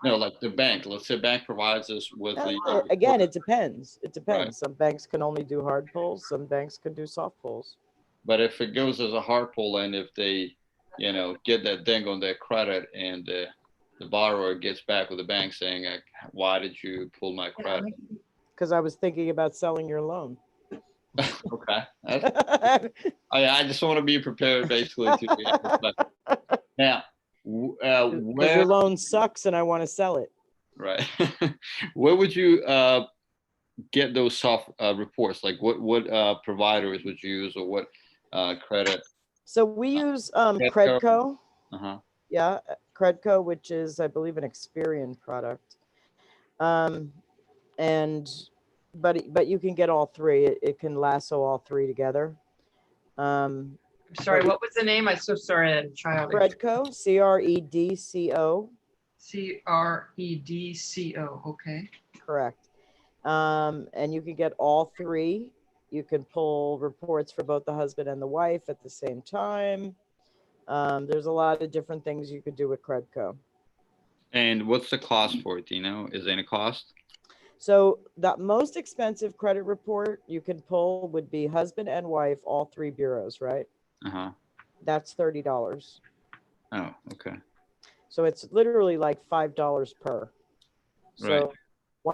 No, like the bank. Let's say bank provides us with the. Again, it depends. It depends. Right. Some banks can only do hard pulls. Some banks can do soft pulls. But if it goes as a hard pull, and if they, get that ding on their credit, and the borrower gets back with the bank saying, "Why did you pull my credit?" Because I was thinking about selling your loan. Okay. I just want to be prepared, basically. Now, Because where your loan sucks and I want to sell it. right? Where would you get those soft reports? Like what providers would you use, or what credit? So we use Credco? Credco. Uh-huh. Yeah, Credco, which is, I believe, an Experian product. But you can get all three. It can lasso all three together. Sorry, what was the name? I'm so sorry, I had a child. Credco, Credco. Credco, okay. Correct. And you can get all three. You can pull reports for both the husband and the wife at the same time. There's a lot of different things you could do with Credco. And what's the cost for it? Do you know? Is there any cost? So the most expensive credit report you can pull would be husband and wife, all three bureaus, right? Uh-huh. That's $30. Oh, okay. So it's literally like $5 per. So Right.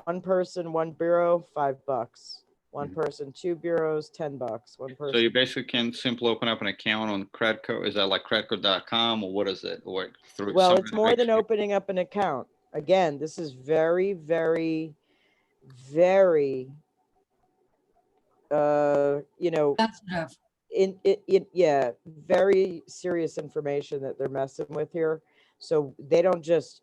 one person, one bureau, $5. One Mhm. person, two bureaus, $10. One person. So you basically can simply open up an account on Credco. Is that like Credco.com, or what is it? Or through Well, some it's more than extra- opening up an account. Again, this is very, very, very, Sensitive. yeah, very serious information that they're messing with here. So they don't just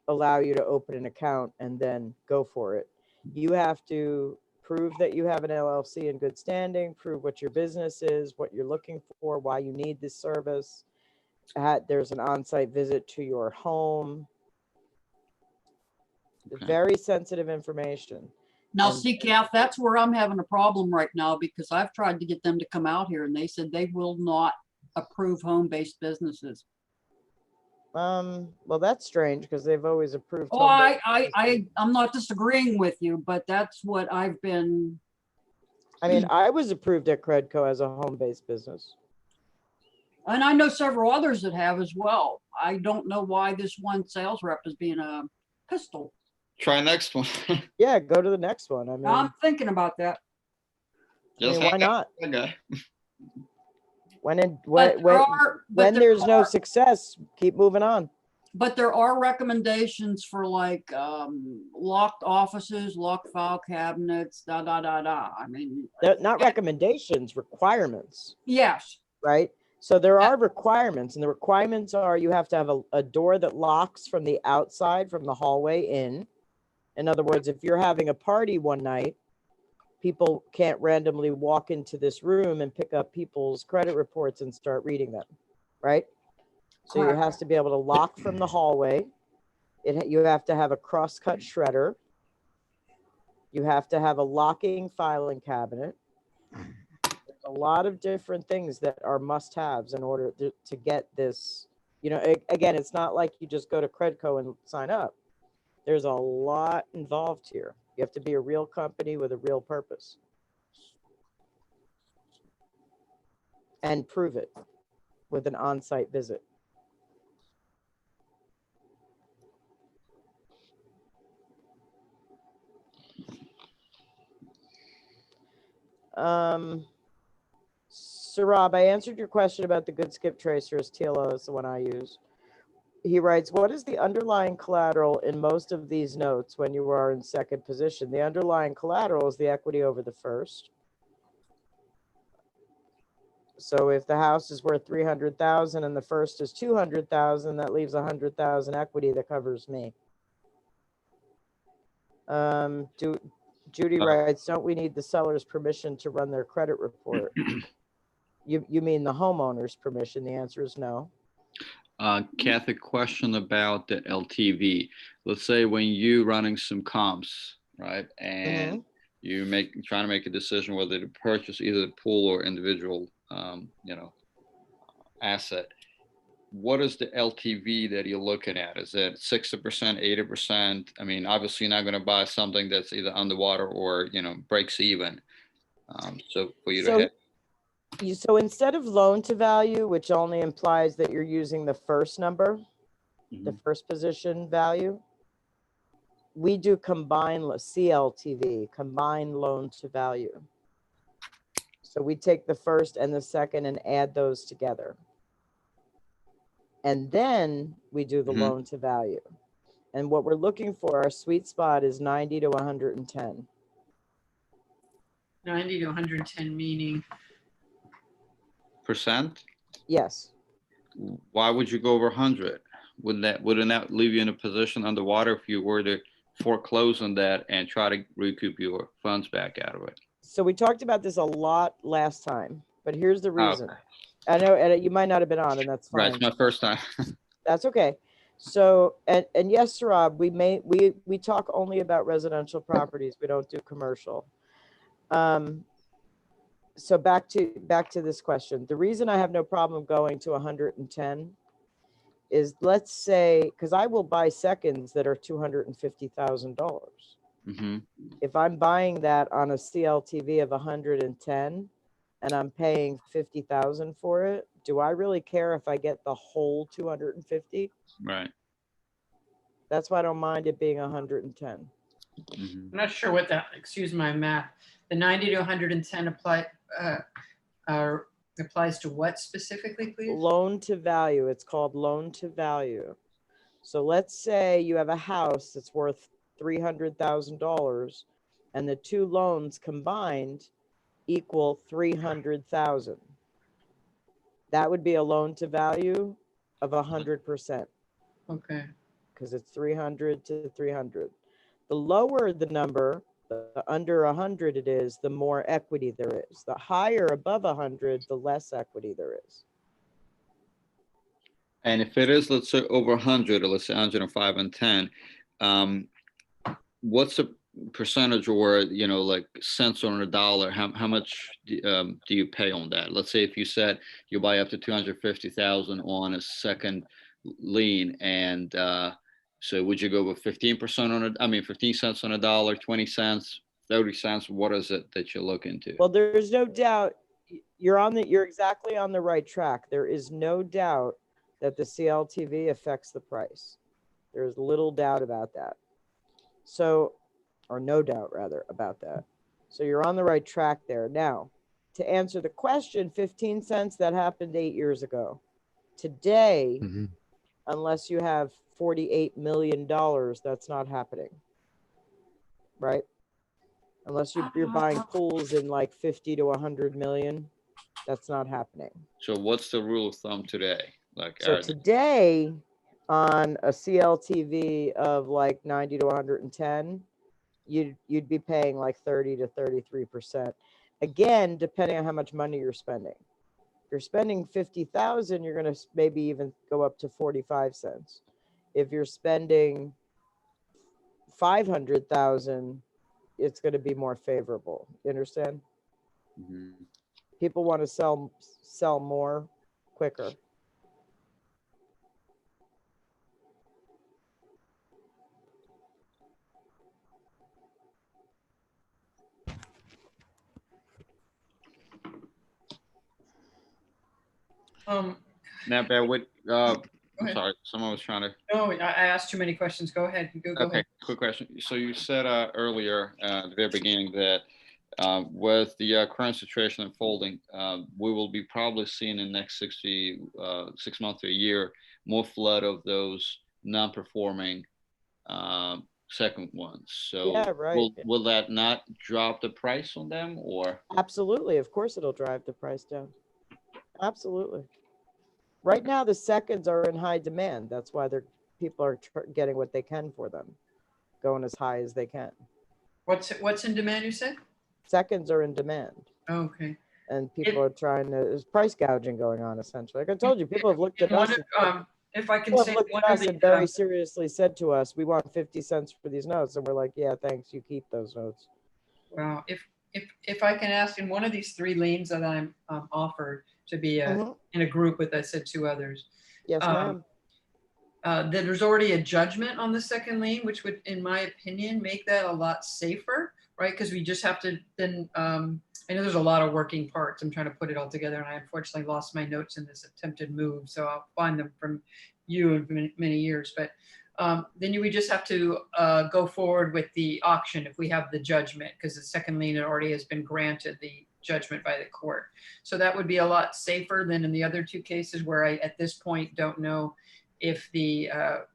allow you to open an account and then go for it. You have to prove that you have an LLC in good standing, prove what your business is, what you're looking for, why you need this service. There's an on-site visit to your home. Okay. Very sensitive information. Now, And- see, Kath, that's where I'm having a problem right now because I've tried to get them to come out here and they said they will not approve home-based businesses. Well, that's strange because they've always approved. Oh, home-based I'm not disagreeing with you, but that's what I've been, I mean, I was approved at Credco as a home-based business. and I know several others that have as well. I don't know why this one sales rep is being a pistol. Try next one. Yeah, go to the next one. I mean, I'm thinking about that. Just why hang out not? with that guy. But When there there's no are- success, keep moving on. But there are recommendations for like locked offices, locked file cabinets, da, da, da, da. I mean, They're not recommendations, requirements, yes, right? So there are requirements, and the requirements are you have to have a door that locks from the outside, from the hallway in. In other words, if you're having a party one night people can't randomly walk into this room and pick up people's credit reports and start reading them, right? So you Correct. have to be able to lock from the hallway. You have to have a cross-cut shredder. You have to have a locking filing cabinet. There's a lot of different things that are must-haves in order to get this. You know, again, it's not like you just go to Credco and sign up. There's a lot involved here. You have to be a real company with a real purpose. And prove it with an on-site visit. Sarab, I answered your question about the good skip tracers. TLO is the one I use. He writes, what is the underlying collateral in most of these notes when you are in second position? The underlying collateral is the equity over the first. So if the house is worth 300,000 and the first is 200,000, that leaves 100,000 equity that covers me. Judy writes, don't we need the seller's permission to run their credit report? You mean the homeowner's permission? The answer is no. Kathy, question about the LTV. Let's say when you running some comps, right? And you trying to make a decision whether to purchase either the pool or individual, asset. What is the LTV that you're looking at? Is it 60%, 80%? I mean, obviously you're not going to buy something that's either underwater or, breaks even. So for you to hit. So instead of loan to value, which only implies that you're using the first number, the first position value, we do combined CLTV, combined loan to value. So we take the first and the second and add those together. And then we do the loan to value. And what we're looking for, our sweet spot is 90 to 110. 90 to 110 meaning? Percent? Yes. Why would you go over 100? Wouldn't that leave you in a position underwater if you were to foreclose on that and try to recoup your funds back out of it? So we talked about this a lot last time, but here's the reason. Okay. I know, and you might not have been on, and that's fine. Right, it's my first time. That's okay. So, and yes, Rob, we talk only about residential properties. We don't do commercial. So back to this question. The reason I have no problem going to 110 is, let's say, because I will buy seconds that are $250,000. If I'm buying that on a CLTV of 110 and I'm paying 50,000 for it, do I really care if I get the whole 250? Right. That's why I don't mind it being 110. I'm not sure what that, excuse my math, the 90 to 110 applies to what specifically, please? Loan to value. It's called loan to value. So let's say you have a house that's worth $300,000 and the two loans combined equal 300,000. That would be a loan to value of 100%. Okay. Because it's 300 to 300. The lower the number, the under 100 it is, the more equity there is. The higher above 100, the less equity there is. And if it is, let's say over 100, or let's say 105 and 10, what's the percentage, or like cents on a dollar? How much do you pay on that? Let's say if you said you buy up to 250,000 on a second lien, and so would you go with 15% on it? I mean, 15 cents on a dollar, 20 cents, 30 cents. What is it that you're looking to? Well, there's no doubt you're exactly on the right track. There is no doubt that the CLTV affects the price. There's little doubt about that. So, or no doubt rather about that. So you're on the right track there. Now, to answer the question, 15 cents, that happened 8 years ago. Today, unless you have $48 million, that's not happening, right? Unless you're buying pools in like 50 to 100 million, that's not happening. So what's the rule of thumb today? So today, on a CLTV of like 90 to 110, you'd be paying like 30 to 33%. Again, depending on how much money you're spending. If you're spending 50,000, you're going to maybe even go up to 45 cents. If you're spending 500,000, it's going to be more favorable. You understand? Mhm. People want to sell more quicker. Now, bear with, I'm ahead. sorry, someone was trying to. No, I asked too many questions. Go ahead. Go Okay, ahead. quick question. So you said earlier at the very beginning that with the current situation unfolding, we will be probably seeing in the next 6 months to a year more flood of those non-performing second ones. So Yeah, right. will that not drop the price on them, or? Absolutely. Of course, it'll drive the price down. Absolutely. Right now, the seconds are in high demand. That's why people are getting what they can for them, going as high as they can. What's in demand, you said? Seconds are in demand. Okay. And people are trying to, there's price gouging going on, essentially. Like I told you, people have looked at us. If I can People say have looked one at of us the, and very seriously said to us, we want 50 cents for these notes. And we're like, yeah, thanks, you keep those notes. well, if I can ask, in one of these 3 liens that I'm offered to be in a group with, I said 2 others. Yes, ma'am. That there's already a judgment on the second lien, which would, in my opinion, make that a lot safer, right? Because we just have to then, I know there's a lot of working parts. I'm trying to put it all together, and I unfortunately lost my notes in this attempted move, so I'll find them from you in many years. But then we just have to go forward with the auction if we have the judgment, because the second lien already has been granted the judgment by the court. So that would be a lot safer than in the other 2 cases where I, at this point, don't know if the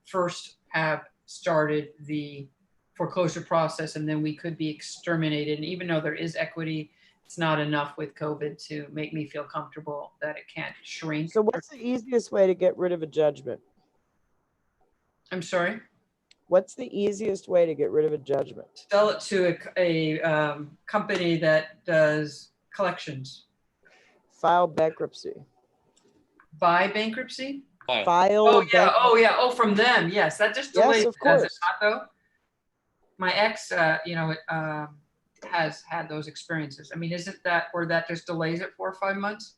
first have started the foreclosure process, and then we could be exterminated. And even though there is equity, it's not enough with COVID to make me feel comfortable that it can't shrink. So what's the easiest way to get rid of a judgment? I'm sorry? What's the easiest way to get rid of a judgment? Sell it to a company that does collections. File bankruptcy. Buy bankruptcy? File. Oh yeah. Oh yeah. Oh, from them. Yes, that just delays. Yes, of Does it course. not though? My ex, has had those experiences. I mean, isn't that where that just delays it 4 or 5 months?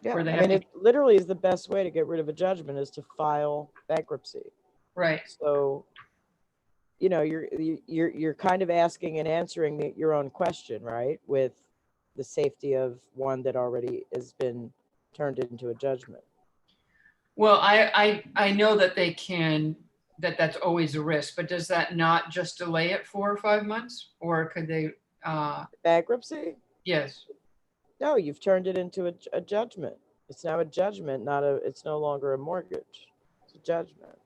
Yeah, Where they I have mean, to- it literally is the best way to get rid of a judgment is to file bankruptcy. Right. So, you're kind of asking and answering your own question, right? With the safety of one that already has been turned into a judgment. Well, I know that they can, that's always a risk, but does that not just delay it 4 or 5 months? Or could they, Bankruptcy? yes. No, you've turned it into a judgment. It's now a judgment, it's no longer a mortgage. It's a judgment.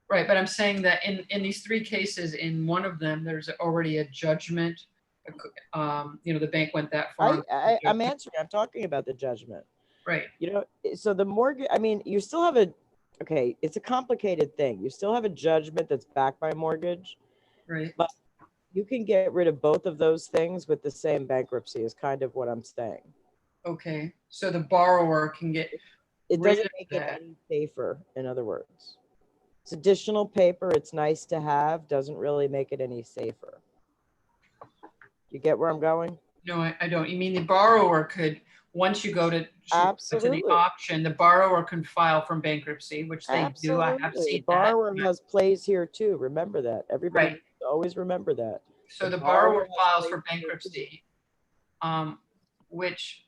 Right, but I'm saying that in these 3 cases, in one of them, there's already a judgment. The bank went that far. I'm answering, I'm talking about the judgment. Right. So the mortgage, I mean, you still have it's a complicated thing. You still have a judgment that's backed by mortgage. Right. But you can get rid of both of those things with the same bankruptcy is kind of what I'm saying. Okay. So the borrower can get it rid doesn't of make that. it any safer, in other words. It's additional paper, it's nice to have, doesn't really make it any safer. You get where I'm going? No, I don't. You mean the borrower could, once you go to Absolutely. the auction, the borrower can file from bankruptcy, which they do. I have Absolutely. seen The borrower has plays here too. Remember that. Everybody Right. always remember that. So the borrower has files plays for here, too. bankruptcy, which,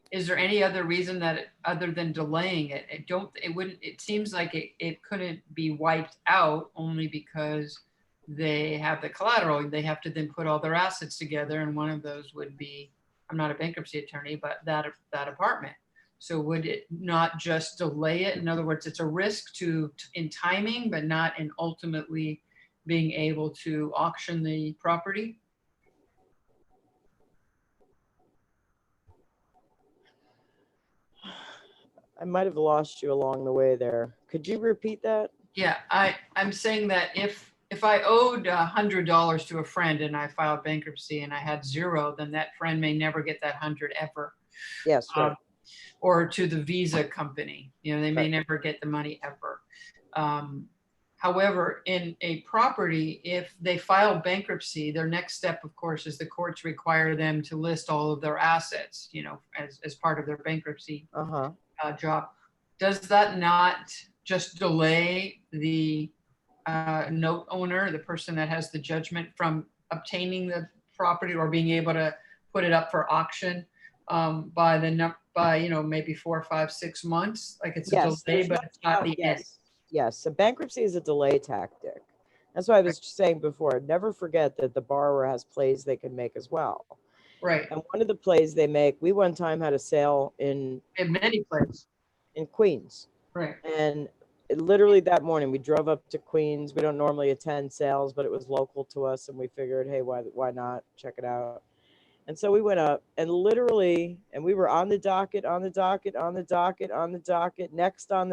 is there any other reason that other than delaying it? It seems like it couldn't be wiped out only because they have the collateral. They have to then put all their assets together, and one of those would be, I'm not a bankruptcy attorney, but that apartment. So would it not just delay it? In other words, it's a risk in timing, but not in ultimately being able to auction the property? I might have lost you along the way there. Could you repeat that? Yeah, I'm saying that if if I owed $100 to a friend and I filed bankruptcy and I had zero, then that friend may never get that 100 ever. Yes, right. Or to the Visa company, you know, they may Right. never get the money ever. However, in a property, if they file bankruptcy, their next step, of course, is the courts require them to list all of their assets, you know, as part of their bankruptcy Uh-huh. job. Does that not just delay the note owner, the person that has the judgment, from obtaining the property or being able to put it up for auction by you know, maybe 4, 5, 6 months? Like it's a Yes, delay, there's but it's not the end. Yes, so bankruptcy is a delay tactic. That's why I was saying before, never forget that the borrower has plays they can make as well. Right. And one of the plays they make, we one time had a sale in many plays in Queens. Right. And literally that morning we drove up to Queens. We don't normally attend sales, but it was local to us and we figured, hey, why not check it out? And so we went up and literally, and we were on the docket, next on the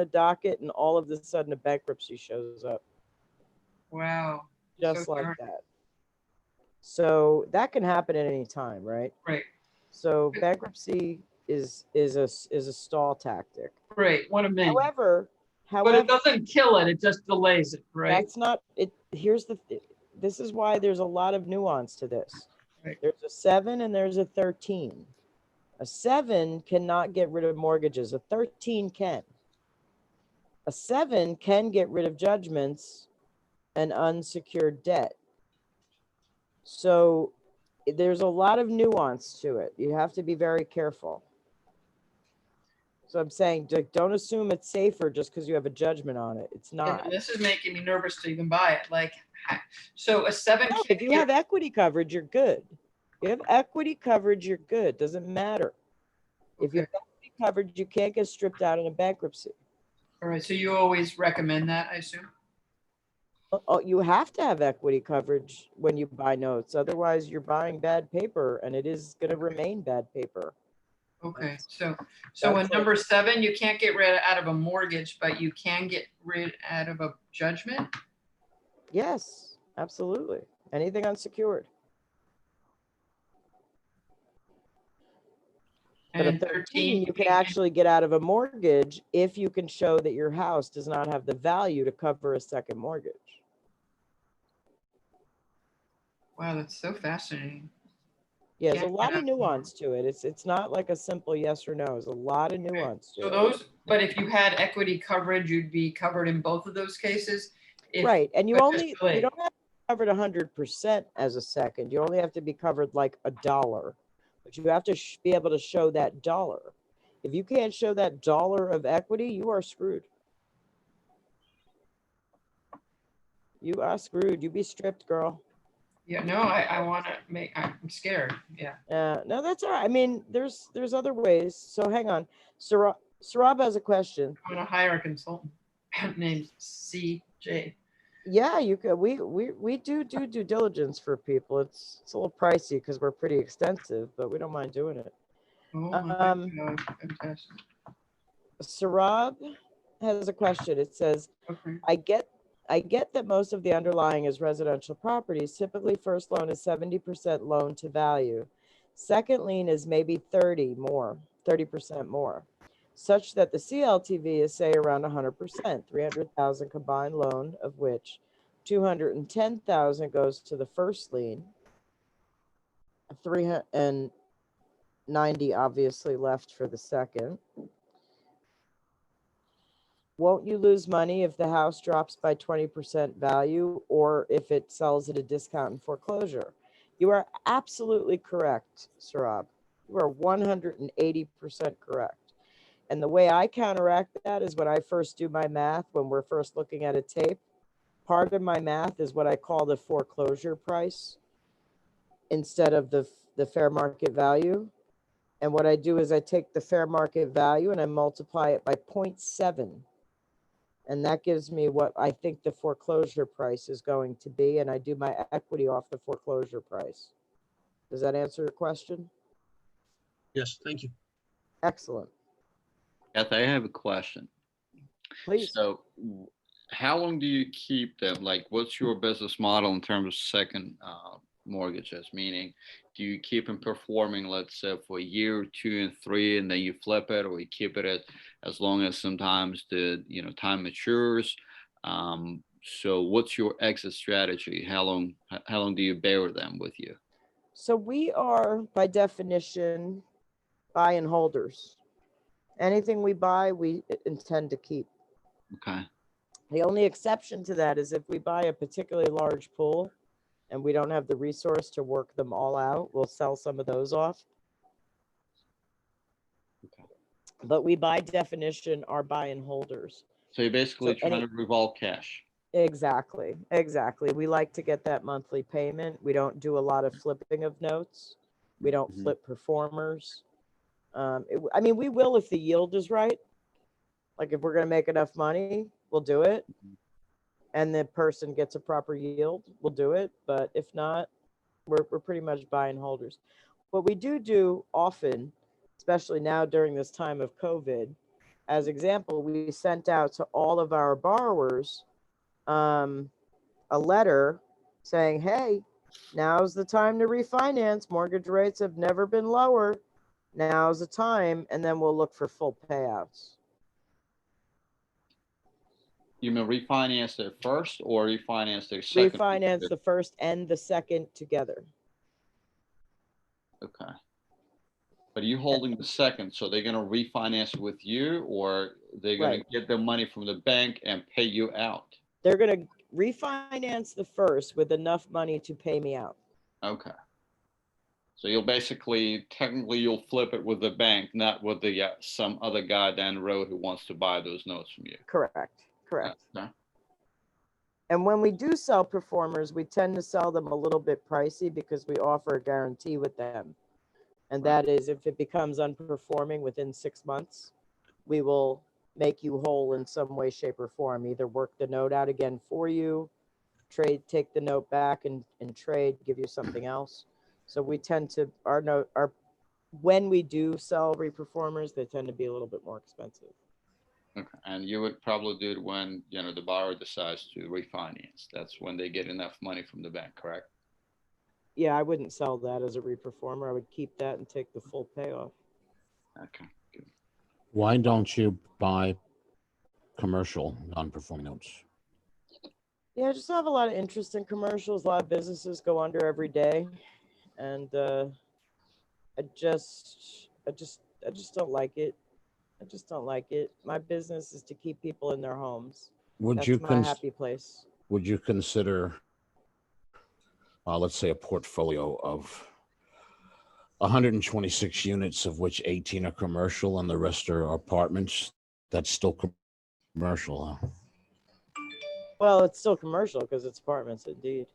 docket, and all of a sudden a bankruptcy shows up. Wow. Just So like darn. that. So that can happen at any time, right? Right. So bankruptcy is a stall tactic. Right. One of many. However, but it doesn't kill it. It just delays it. Right. That's not it. This is why there's a lot of nuance to this. Right. There's a 7 and there's a 13. A 7 cannot get rid of mortgages. A 13 can. A 7 can get rid of judgments and unsecured debt. So there's a lot of nuance to it. You have to be very careful. So I'm saying, don't assume it's safer just because you have a judgment on it. It's not. And this is making me nervous to even buy it. Like, so a 7. No, if you have equity coverage, you're good. If you have equity coverage, you're good. Doesn't matter. If you have equity coverage, you can't get stripped out in a bankruptcy. All right. So you always recommend that, I assume? Oh, you have to have equity coverage when you buy notes. Otherwise, you're buying bad paper, and it is going to remain bad paper. Okay. So in number 7, you can't get rid out of a mortgage, but you can get rid out of a judgment? Yes, absolutely. Anything unsecured. But And a 13, you can actually get out of a mortgage if you can show that your house does not have the value to cover a second mortgage. Wow, that's so fascinating. Yeah, there's a lot of nuance to it. It's not like a simple yes or no. There's a lot of nuance to it. But if you had equity coverage, you'd be covered in both of those cases? Right, and you but don't just have delayed. to be covered 100% as a second. You only have to be covered like $1, but you have to be able to show that $1. If you can't show that $1 of equity, you are screwed. You are screwed. You be stripped, girl. Yeah, no, I want to I'm scared. Yeah. No, that's all right. I mean, there's other ways. So hang on. Sarab has a question. I'm going to hire a consultant named CJ. Yeah, you could. We do due diligence for people. It's a little pricey because we're pretty extensive, but we don't mind doing it. Oh my God, fantastic. Sarab has a question. It says, Okay. I get that most of the underlying is residential properties. Typically, first loan is 70% loan to value. Second lien is maybe 30% more, such that the CLTV is, say, around 100%, 300,000 combined loan, of which 210,000 goes to the first lien, 390 obviously left for the second. Won't you lose money if the house drops by 20% value or if it sells at a discount in foreclosure? You are absolutely correct, Sarab. You are 180% correct. And the way I counteract that is when I first do my math, when we're first looking at a tape, part of my math is what I call the foreclosure price instead of the fair market value. And what I do is I take the fair market value and I multiply it by 0.7. And that gives me what I think the foreclosure price is going to be. And I do my equity off the foreclosure price. Does that answer your question? Yes, thank you. Excellent. Beth, I have a question. Please. So how long do you keep them? Like, what's your business model in terms of second mortgages? Meaning, do you keep them performing, let's say, for a year, 2 and 3, and then you flip it, or you keep it as long as sometimes the time matures? So, what's your exit strategy? How long do you bear them with you? So we are, by definition, buy and holders. Anything we buy, we intend to keep. Okay. The only exception to that is if we buy a particularly large pool and we don't have the resource to work them all out, we'll sell some of those off. Okay. But we, by definition, are buy and holders. So you're basically trying to revolve cash. Exactly. We like to get that monthly payment. We don't do a lot of flipping of notes. We don't flip performers. I mean, we will if the yield is right. Like if we're going to make enough money, we'll do it. And the person gets a proper yield, we'll do it. But if not, we're pretty much buy and holders. What we do often, especially now during this time of COVID, as example, we sent out to all of our borrowers a letter saying, hey, now's the time to refinance. Mortgage rates have never been lower. Now's the time. And then we'll look for full payouts. You mean refinance their first or refinance their second? Refinance the first and the second together. Okay. But are you holding the second? So they're going to refinance with you, or they're going to get their money from the bank and pay you out? They're going to refinance the first with enough money to pay me out. Okay. So you'll technically you'll flip it with the bank, not with the some other guy down the road who wants to buy those notes from you. Correct. Okay. And when we do sell performers, we tend to sell them a little bit pricey because we offer a guarantee with them. And that is, if it becomes unperforming within 6 months, we will make you whole in some way, shape, or form. Either work the note out again for you, take the note back and trade, give you something else. So we tend to, when we do sell reperformers, they tend to be a little bit more expensive. Okay. And you would probably do it when, the borrower decides to refinance. That's when they get enough money from the bank, correct? Yeah, I wouldn't sell that as a reperformer. I would keep that and take the full payoff. Okay, good. Why don't you buy commercial non-performing notes? Yeah, I just don't have a lot of interest in commercials. A lot of businesses go under every day. And I just don't like it. I just don't like it. My business is to keep people in their homes. That's my happy place. Would you consider, let's say, a portfolio of 126 units, of which 18 are commercial and the rest are apartments? That's still commercial, huh? Well, it's still commercial because it's apartments, indeed.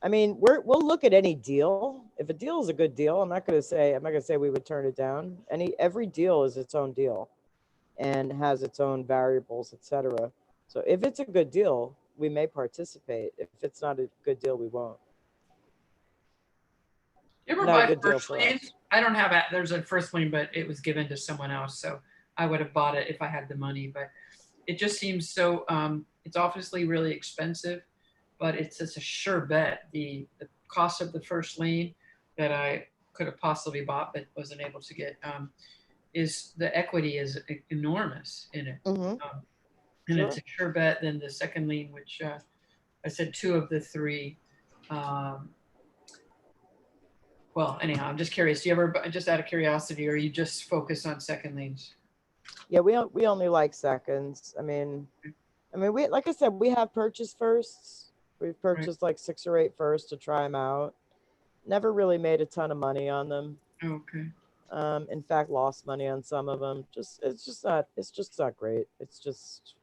I mean, we'll look at any deal. If a deal is a good deal, I'm not gonna say we would turn it down. Every deal is its own deal and has its own variables, etc. So if it's a good deal, we may participate. If it's not a good deal, we won't. You ever buy first lien? I don't have it. There's a first lien, but it was given to someone else. So I would have bought it if I had the money, but it just seems so, it's obviously really expensive, but it's a sure bet. The cost of the first lien that I could have possibly bought, but wasn't able to get, is the equity is enormous in it. And it's a sure bet than the second lien, which I said 2 of the 3. Well, anyhow, I'm just curious. Do you ever, just out of curiosity, or you just focus on second liens? Yeah, we only like seconds. I mean, we, like I said, we have purchased firsts. We've purchased like 6 or 8 firsts to try them out. Never really made a ton of money on them. Okay. In fact, lost money on some of them. It's just not great. It's just,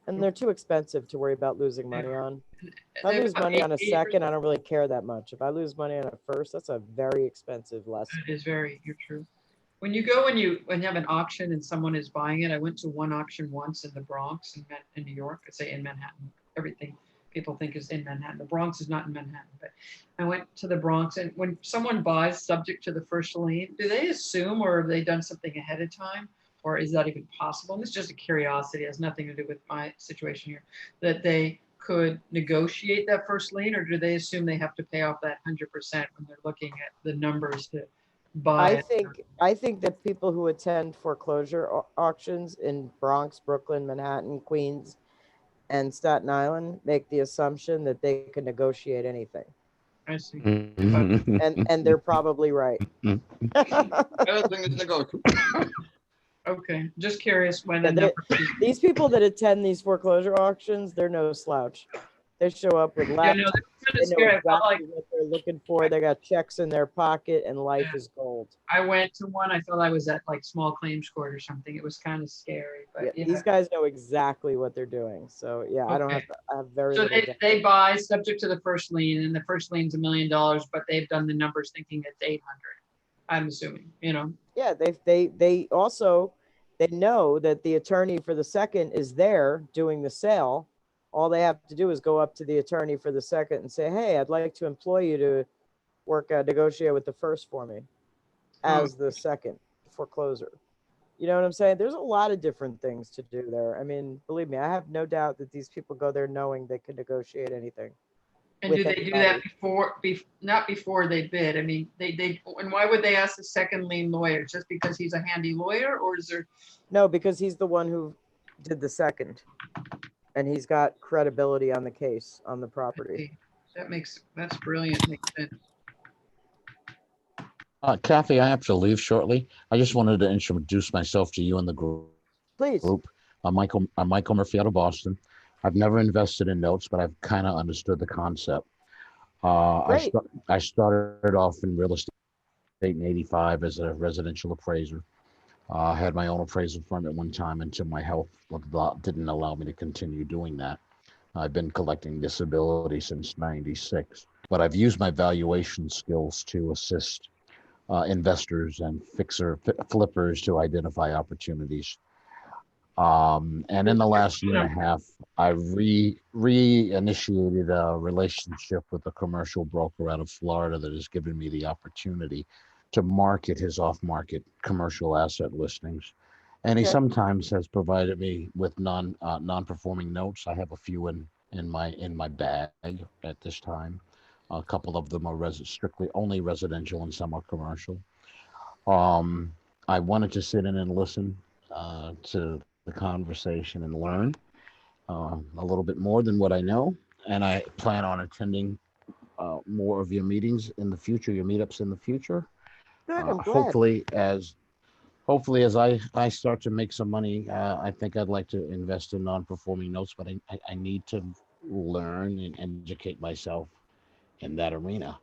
and they're too expensive to worry about losing money on. If I lose money on a second, I don't really care that much. If I lose money on a first, that's a very expensive lesson. It is you're true. When you have an auction and someone is buying it, I went to one auction once in the Bronx in New York. I say in Manhattan. Everything people think is in Manhattan. The Bronx is not in Manhattan, but I went to the Bronx, and when someone buys subject to the first lien, do they assume, or have they done something ahead of time, or is that even possible? And it's just a curiosity, it has nothing to do with my situation here, that they could negotiate that first lien, or do they assume they have to pay off that 100% when they're looking at the numbers to buy it? I think that people who attend foreclosure auctions in Bronx, Brooklyn, Manhattan, Queens, and Staten Island make the assumption that they can negotiate anything. I see. And they're probably right. Everything is negotiable. Okay, just curious when Yeah, the these people that attend these foreclosure auctions, they're no slouch. They show up with Yeah, no, laptops. that's They know scary. I felt exactly what they're looking for. They got checks in their pocket, and life Yeah. is gold. I went to one, I thought I was at like small claims court or something. It was kind of scary, Yeah, but yeah. these guys know exactly what they're doing. So yeah, I don't have to. I have very So little. they buy subject to the first lien, and the first lien's $1 million, but they've done the numbers thinking it's 800. I'm assuming, you know. Yeah, they also they know that the attorney for the second is there doing the sale. All they have to do is go up to the attorney for the second and say, "Hey, I'd like to employ you to negotiate with the first for me as the second forecloser." You know what I'm saying? There's a lot of different things to do there. I mean, believe me, I have no doubt that these people go there knowing they can negotiate anything. And do they do that not before they bid? I mean, and why would they ask the second lien lawyer? Just because he's a handy lawyer, or is there? No, because he's the one who did the second, and he's got credibility on the case, on the property. That's brilliant. Makes sense. Kathy, I have to leave shortly. I just wanted to introduce myself to you and the group. Please. I'm Michael Murphy out of Boston. I've never invested in notes, but I've kind of understood the concept. I started off in real estate in '85 as a residential appraiser. I had my own appraisal firm at one time until my health didn't allow me to continue doing that. I've been collecting disability since '96, but I've used my valuation skills to assist investors and flippers to identify opportunities. And in the last year and a half, I reinitiated a relationship with a commercial broker out of Florida that has given me the opportunity to market his off-market commercial asset listings. And he sometimes has provided me with non-performing notes. I have a few in my bag at this time. A couple of them are strictly only residential and some are commercial. I wanted to sit in and listen to the conversation and learn a little bit more than what I know. And I plan on attending more of your meetings in the future, your meetups in the future. Good, I'm glad. Hopefully as I start to make some money, I think I'd like to invest in non-performing notes, but I need to learn and educate myself in that arena.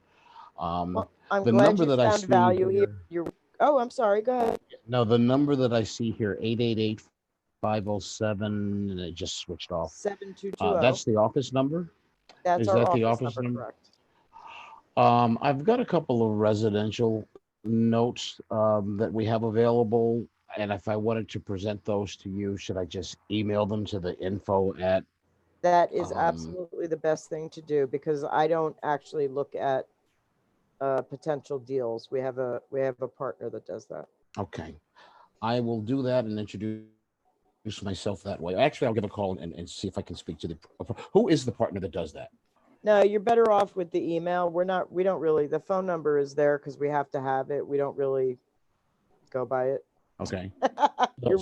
Well, I'm the glad number you that I found see value here, here. Oh, I'm sorry. Go ahead. no, the number that I see here, 888-507, and it just switched off. 7220. That's the office number? That's Is our that the office office number? correct. I've got a couple of residential notes that we have available. And if I wanted to present those to you, should I just email them to the info at? That is absolutely the best thing to do, because I don't actually look at potential deals. We have a partner that does that. Okay, I will do that and introduce myself that way. Actually, I'll give a call and see if I can speak to who is the partner that does that? No, you're better off with the email. We don't really, the phone number is there because we have to have it. We don't really go by it. Okay. You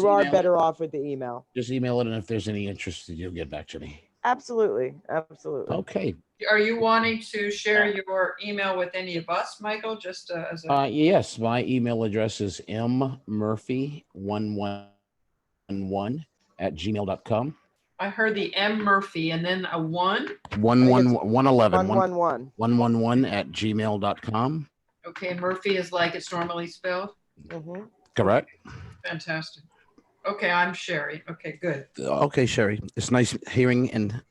are better off with the email. Just email it, and if there's any interest, you'll get back to me. Absolutely. Absolutely. Okay. Are you wanting to share your email with any of us, Michael? Just as a Yes, my email address is mmurphy111@gmail.com. I heard the M Murphy and then a 1. 111@gmail.com. Okay, Murphy is like it's normally spelled. Mm-hmm. Correct. Fantastic. Okay, I'm Sherry. Okay, good. Okay, Sherry. It's nice hearing and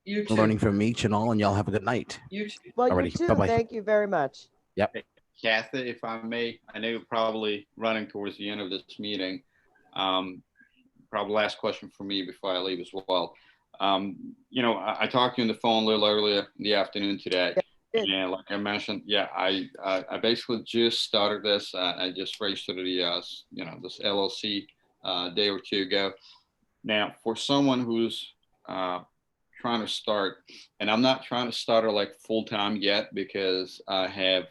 You too. learning from each and all, and y'all have a good night. You too. Well, Alrighty, you too. bye-bye. Thank you very much. Yep. Kathy, if I may, I know you're probably running towards the end of this meeting. Probably last question for me before I leave as well. I talked to you on the phone a little earlier in the afternoon today. And like I mentioned, yeah, I basically just started this. I just registered the this LLC a day or two ago. Now, for someone who's trying to start, and I'm not trying to start her like full time yet because I have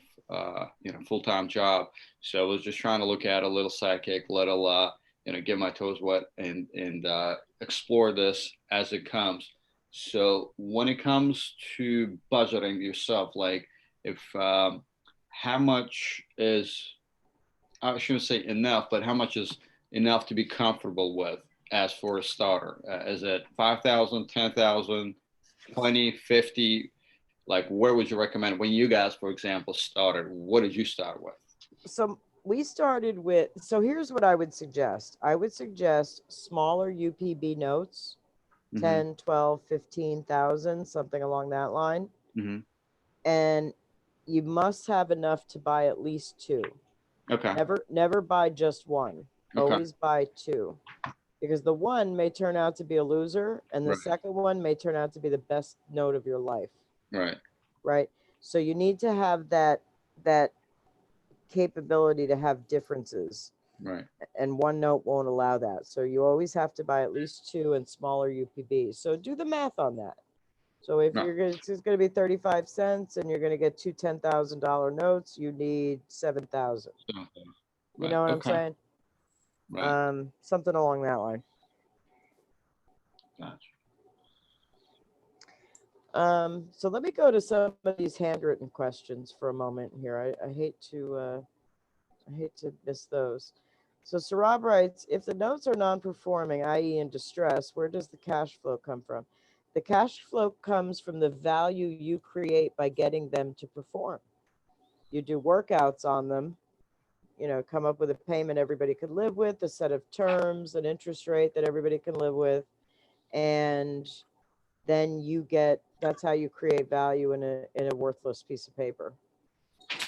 full time job. So I was just trying to look at a little sidekick, little get my toes wet and explore this as it comes. So when it comes to budgeting yourself, like if how much is, I shouldn't say enough, but how much is enough to be comfortable with as for a starter? Is it 5,000, 10,000, 20, 50? Like where would you recommend when you guys, for example, started? What did you start with? So we started with, so here's what I would suggest. I would suggest smaller UPB notes, 10, 12, 15,000, something along that line. And you must have enough to buy at least two. Okay. Never buy just one. Okay. Always buy two. Because the one may turn out to be a loser and the second one may turn out to be the best note of your life. Right. Right. So you need to have that capability to have differences. Right. And one note won't allow that. So you always have to buy at least two and smaller UPB. So do the math on that. So if it's going to be 35 cents and you're going to get two $10,000 notes, you need 7,000. You know what I'm saying? Right. Something along that line. Gotcha. So let me go to some of these handwritten questions for a moment here. I hate to miss those. So Sarab writes, if the notes are non-performing, i.e. in distress, where does the cash flow come from? The cash flow comes from the value you create by getting them to perform. You do workouts on them, come up with a payment everybody could live with, a set of terms, an interest rate that everybody can live with, and then that's how you create value in a worthless piece of paper.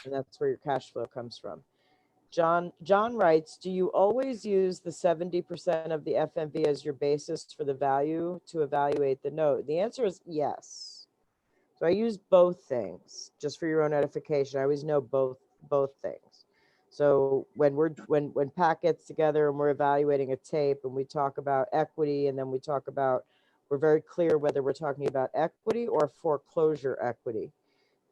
And that's where your cash flow comes from. John writes, do you always use the 70% of the FMV as your basis for the value to evaluate the note? The answer is yes. So I use both things just for your own edification. I always know both things. So when Pat gets together and we're evaluating a tape and we talk about equity and then we're very clear whether we're talking about equity or foreclosure equity,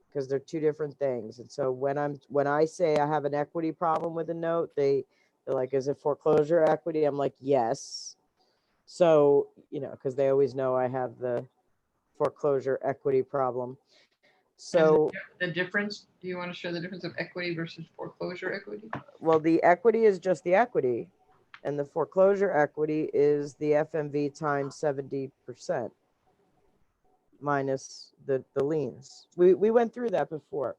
because they're two different things. And so when I say I have an equity problem with a note, they're like, is it foreclosure equity? I'm like, yes. So, because they always know I have the foreclosure equity problem. So the difference, do you want to show the difference of equity versus foreclosure equity? Well, the equity is just the equity, and the foreclosure equity is the FMV times 70% minus the liens. We went through that before.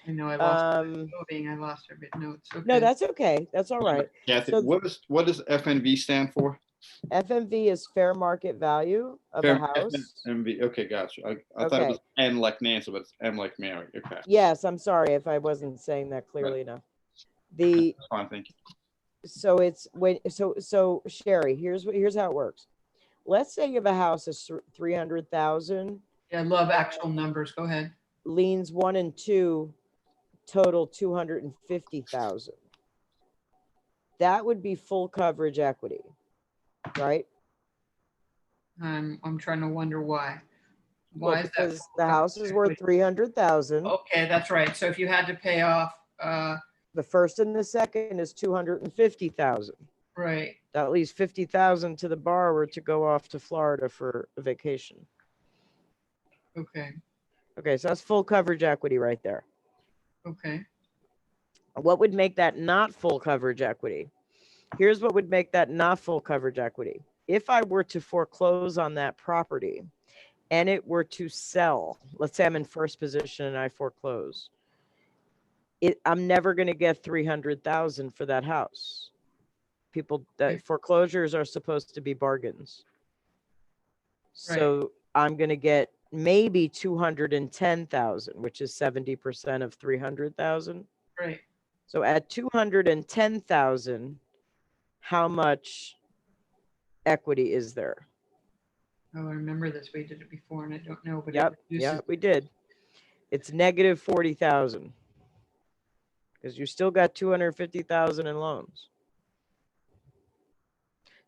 I know I lost I lost her bit notes. Okay. No, that's okay. That's all right. Kathy, So what does FNV stand for? FMV is fair market value of a house. FMV. Okay, gotcha. I thought it was M like Nancy, but it's M like Mary. Okay. Yes, I'm sorry if I wasn't saying that clearly enough. That's fine, thank you. So it's so Sherry, here's how it works. Let's say you have a house that's 300,000. Yeah, I love actual numbers. Go ahead. Liens 1 and 2 total 250,000. That would be full coverage equity, right? I'm trying to wonder why. Why is that? Because the house is worth 300,000. Okay, that's right. So if you had to pay off the first and the second is 250,000. Right. That leaves 50,000 to the borrower to go off to Florida for a vacation. Okay. Okay, so that's full coverage equity right there. Okay. What would make that not full coverage equity? Here's what would make that not full coverage equity. If I were to foreclose on that property and it were to sell, let's say I'm in first position and I foreclose, I'm never going to get 300,000 for that house. Foreclosures are supposed to be bargains. So I'm going to get maybe 210,000, which is 70% of 300,000. Right. So at 210,000, how much equity is there? Oh, I remember this. We did it before and I don't know, but Yep, we did. It's negative 40,000. Because you still got 250,000 in loans.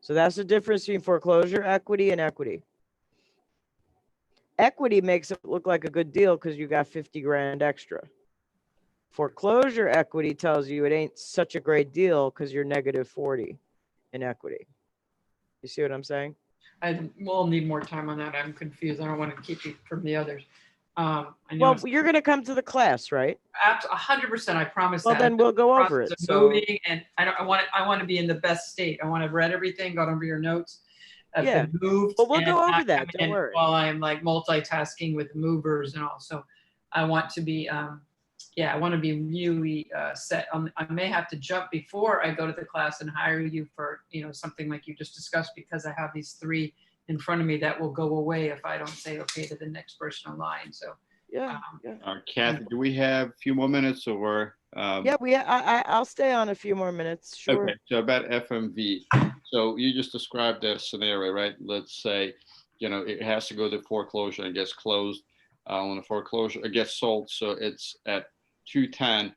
So that's the difference between foreclosure equity and equity. Equity makes it look like a good deal because you got 50 grand extra. Foreclosure equity tells you it ain't such a great deal because you're negative 40 in equity. You see what I'm saying? We'll need more time on that. I'm confused. I don't want to keep you from the others. I know Well, it's you're going to come to the class, right? 100%. I promise Well, that. then we'll go over Process it. of So, moving, and I want to be in the best state. I want to read everything, got over your notes. I've Yeah. been moved. Well, we'll and go over not that. come Don't in worry. While I'm like multitasking with movers and all. So I want to be, I want to be really set on. I may have to jump before I go to the class and hire you for, something like you just discussed, because I have these 3 in front of me that will go away if I don't say okay to the next person online. So yeah. Kathy, do we have a few more minutes or? Yeah, I'll stay on a few more minutes. Sure. Okay, so about FMV. So you just described that scenario, right? Let's say, it has to go to foreclosure and gets closed. On the foreclosure, it gets sold. So it's at 210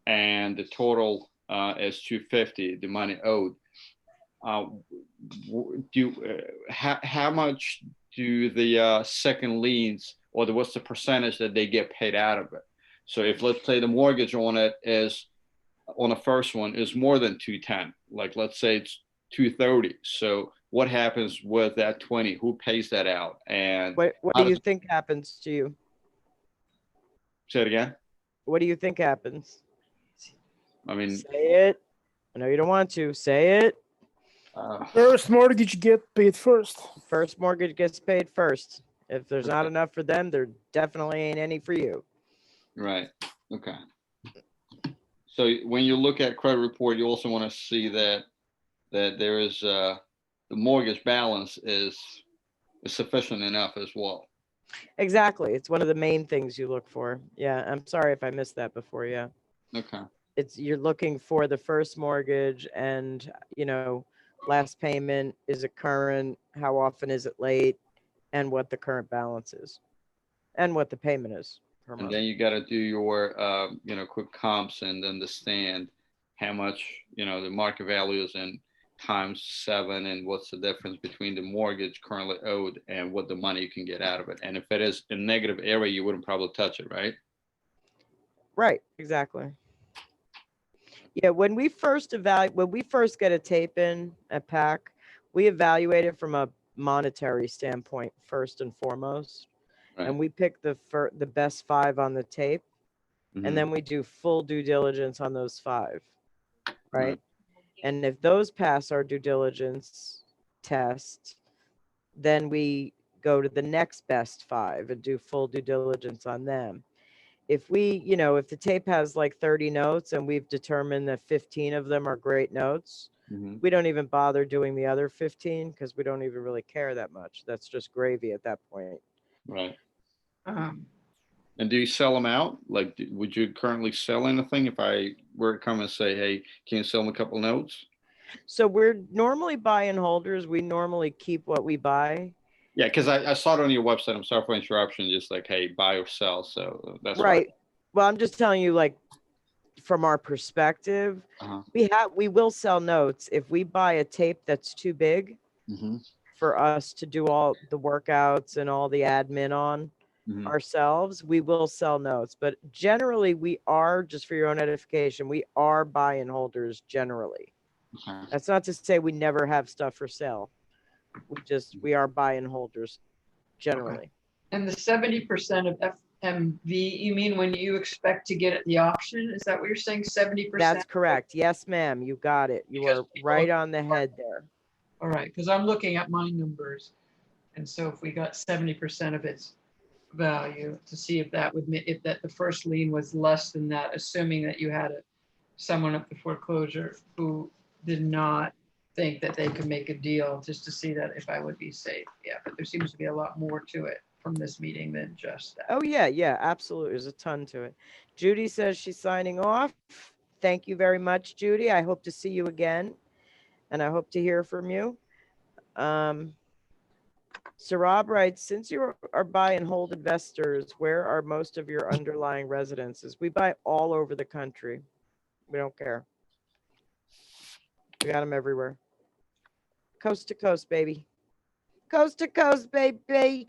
and the total is 250, the money owed. How much do the second liens, or what's the percentage that they get paid out of it? So if, let's say, the mortgage on it is, on the first one, is more than 210, like let's say it's 230. So what happens with that 20? Who pays that out? And what do you think happens to you? Say it again. What do you think happens? I mean, say it. I know you don't want to say it. First mortgage get paid first. First mortgage gets paid first. If there's not enough for them, there definitely ain't any for you. Right. Okay. So when you look at credit report, you also want to see that there is the mortgage balance is sufficient enough as well. Exactly. It's one of the main things you look for. Yeah. I'm sorry if I missed that before. Yeah. Okay. You're looking for the first mortgage and, last payment, is it current? How often is it late? And what the current balance is and what the payment is per month. And then you got to do your, quick comps and understand how much, the market value is in times 7 and what's the difference between the mortgage currently owed and what the money you can get out of it. And if it is a negative area, you wouldn't probably touch it, right? Right. Exactly. Yeah. When we first get a tape in at PAC, we evaluate it from a monetary standpoint first and foremost. Right. And we pick the best 5 on the tape. Mm-hmm. And then we do full due diligence on those 5. Right. And if those pass our due diligence test, then we go to the next best 5 and do full due diligence on them. If if the tape has like 30 notes and we've determined that 15 of them are great notes, mm-hmm. we don't even bother doing the other 15 because we don't even really care that much. That's just gravy at that point. Right. And do you sell them out? Like, would you currently sell anything if I were to come and say, hey, can you sell them a couple notes? So we're normally buy and holders. We normally keep what we buy. Yeah, because I saw it on your website. I'm sorry for interruption. Just like, hey, buy or sell. So that's right. Well, I'm just telling you, like, from our perspective, we will sell notes. If we buy a tape that's too big mm-hmm. for us to do all the workouts and all the admin on mm-hmm. ourselves, we will sell notes. But generally, we are, just for your own edification, we are buy and holders generally. Okay. That's not to say we never have stuff for sale. We are buy and holders generally. Okay. And the 70% of FMV, you mean when you expect to get at the auction? Is that what you're saying? 70%? That's correct. Yes, ma'am. You got it. You are right on the head there. All right. Because I'm looking at my numbers. And so if we got 70% of its value, to see if that would mean if the first lien was less than that, assuming that you had someone up the foreclosure who did not think that they could make a deal, just to see that if I would be safe. Yeah, but there seems to be a lot more to it from this meeting than just that. Oh yeah, absolutely. There's a ton to it. Judy says she's signing off. Thank you very much, Judy. I hope to see you again, and I hope to hear from you. Sarab writes, since you are buy and hold investors, where are most of your underlying residences? We buy all over the country. We don't care. We got them everywhere. Coast to coast, baby. Coast to coast, baby.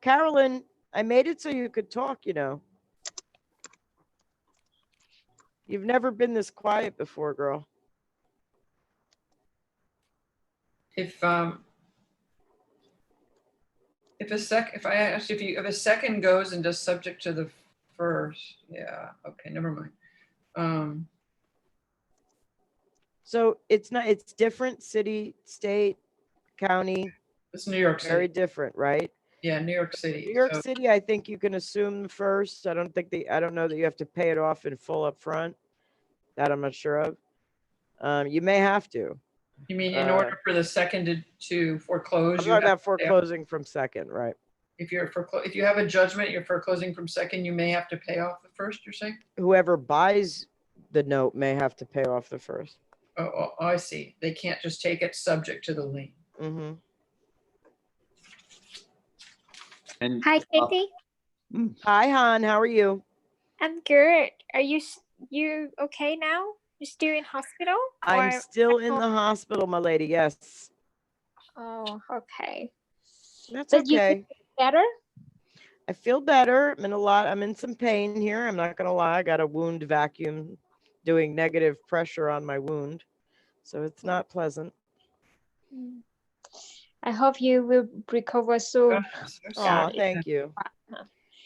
Carolyn, I made it so you could talk, you know. You've never been this quiet before, girl. If I asked if a second goes and does subject to the first, yeah, okay, never mind. So it's different city, state, county. It's New York Very City. different, right? Yeah, New York City. New York So- City, I think you can assume first. I don't know that you have to pay it off in full up front. That I'm not sure of. You may have to. You mean in order for the second to foreclose? I'm you talking have about to pay off- foreclosing from second, right? If you have a judgment, you're foreclosing from second, you may have to pay off the first, you're saying? Whoever buys the note may have to pay off the first. Oh, I see. They can't just take it subject to the lien. Mm-hmm. And Hi, Katie. Hi, Han. How are you? I'm good. Are you okay now? You still in hospital? I'm or still at in the home? hospital, my lady. Yes. Oh, okay. That's But you okay. feel better? I feel better. I'm in some pain here. I'm not gonna lie. I got a wound vacuum doing negative pressure on my wound. So it's not pleasant. Mm. I hope you will recover soon. Oh, thank you.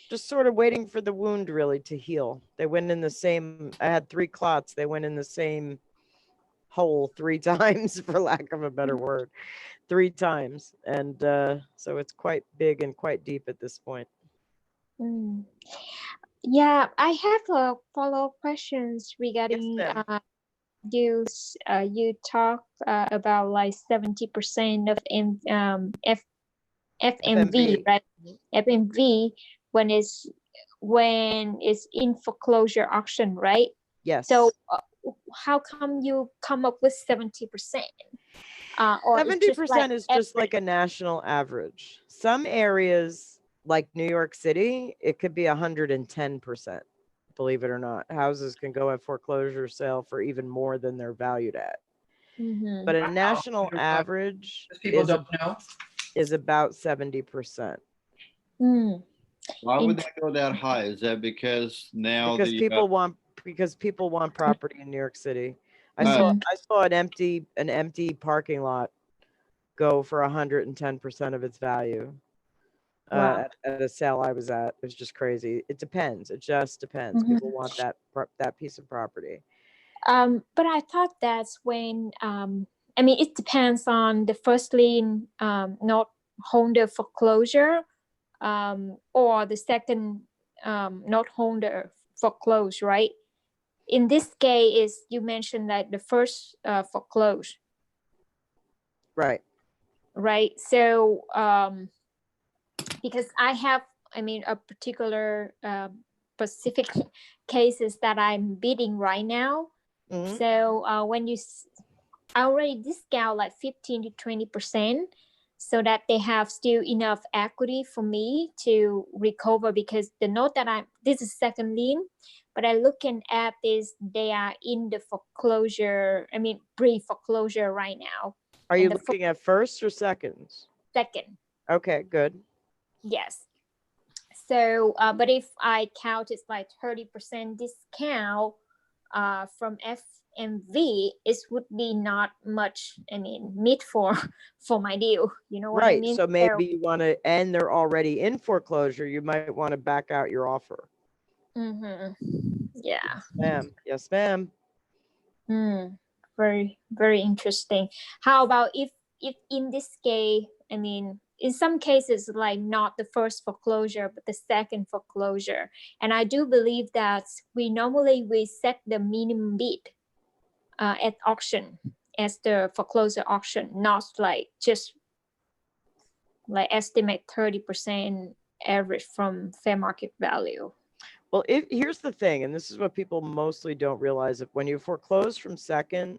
Just sort of waiting for the wound really to heal. They went in the same, I had 3 clots. They went in the same hole 3 times, for lack of a better word, 3 times. And so it's quite big and quite deep at this point. Mm. Yeah, I have a follow-up questions regarding ma'am. you talk about like 70% of FMV, right? FMV when it's in foreclosure auction, right? Yes. So how come you come up with 70%? Or 70% is just like a national average. Some areas like New York City, it could be 110%. Believe it or not, houses can go at foreclosure sale for even more than they're valued at. Mhm. But a Wow. national average People is, don't know. is about 70%. Mm. why would they go that high? Is that because now Because the people want property in New York City. I Mhm. saw an empty parking lot go for 110% of its value. Wow. At a sale I was at. It was just crazy. It depends. It just depends. Mhm. People want that piece of property. But I thought that's when I mean it depends on the first lien not holder foreclosure or the second not holder foreclose, right? In this case, is you mentioned that the first foreclose, Right. right? So because I have, I mean, a particular specific cases that I'm bidding right now. Mhm. So when I already discount like 15 to 20% so that they have still enough equity for me to recover, because the note that this is second lien, but I looking at this, they are in the foreclosure, I mean, pre-foreclosure right now. Are you And the looking at first or seconds? second? Okay, good. Yes. So, but if I count it's like 30% discount from FMV, it would be not much, I mean, meet for my deal. You know what I Right. mean? So maybe you want to, and they're already in foreclosure, you might want to back out your offer. Mm-hmm. Yeah. Ma'am. Yes, ma'am. Very, very interesting. How about if in this case, I mean, in some cases, like not the first foreclosure, but the second foreclosure. And I do believe that we set the minimum bid at auction as the foreclosure auction, not like just like estimate 30% average from fair market value. Well, here's the thing, and this is what people mostly don't realize, that when you foreclose from second,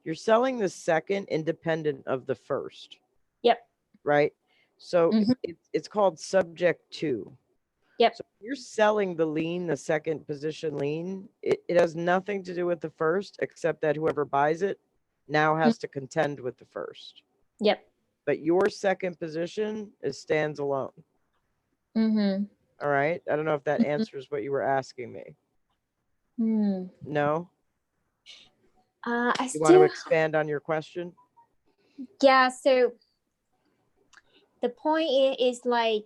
you're selling the second independent of the first. Yep. right? So Mhm. it's called subject to. Yep. So if you're selling the lien, the second position lien, it has nothing to do with the first, except that whoever buys it now has to contend with the first. Yep. But your second position stands alone. Mm-hmm. All right. I don't know if that answers what you were asking me. No? I You want to still, expand on your question? yeah. So the point is like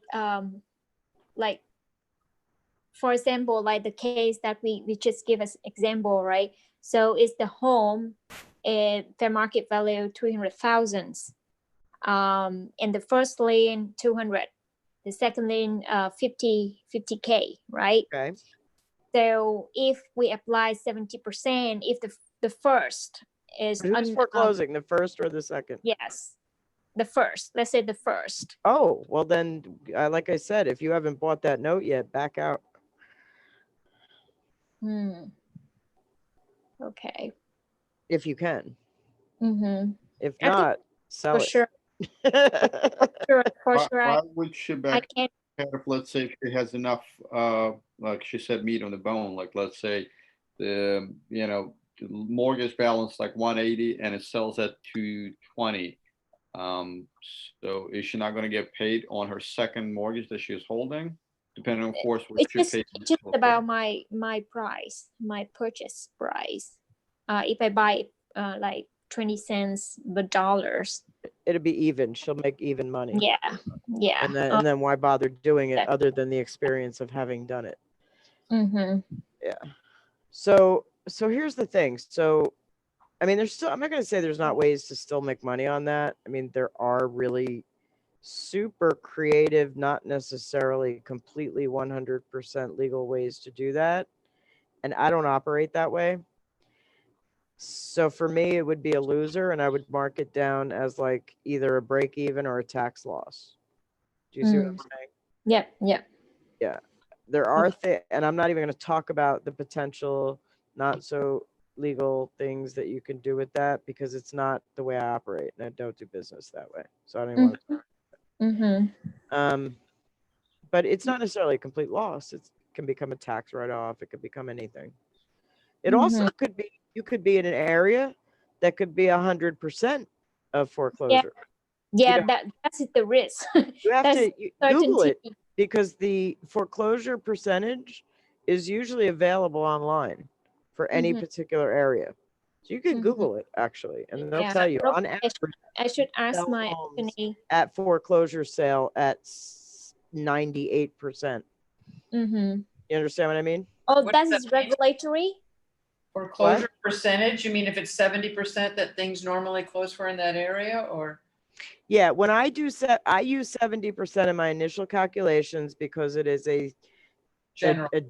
for example, like the case that we just give as example, right? So it's the home, fair market value 300,000, and the first lien 200, the second lien 50K, right? Okay. So if we apply 70%, if the first is Who's foreclosing, the first or the second? yes, the first. Let's say the first. Oh, well then, like I said, if you haven't bought that note yet, back out. Okay. If you can. If I think not, sell for it. sure. For sure. Why would she I back can't. out if, let's say, if she has enough, like she said, meat on the bone? Like, let's say the mortgage balance like 180 and it sells at 220. So is she not going to get paid on her second mortgage that she is holding? Depending, of course, what she pays. It's just about my price, my purchase price. If I buy like 20 cents but dollars, it'll be even. She'll make even money. Yeah. And then why bother doing it other than the experience of having done it? Yeah. So here's the thing. So, I mean, there's still, I'm not going to say there's not ways to still make money on that. I mean, there are really super creative, not necessarily completely 100% legal ways to do that. And I don't operate that way. So for me, it would be a loser, and I would mark it down as like either a break even or a tax loss. Do you see what I'm saying? Yep. Yeah. There are things, and I'm not even going to talk about the potential not so legal things that you can do with that, because it's not the way I operate, and I don't do business that way. So I don't even want to. But it's not necessarily a complete loss. It can become a tax write-off. It could become anything. It also could be, you could be in an area that could be 100% of foreclosure. Yeah, that's the risk. You have to Google it, because the foreclosure percentage is usually available online for any particular area. So you can Google it actually, and they'll tell you on average. I should ask my attorney. At foreclosure sale at 98%. You understand what I mean? Oh, that is regulatory? Foreclosure percentage? You mean if it's 70% that things normally close for in that area, or? Yeah, when I do I use 70% in my initial calculations because it is a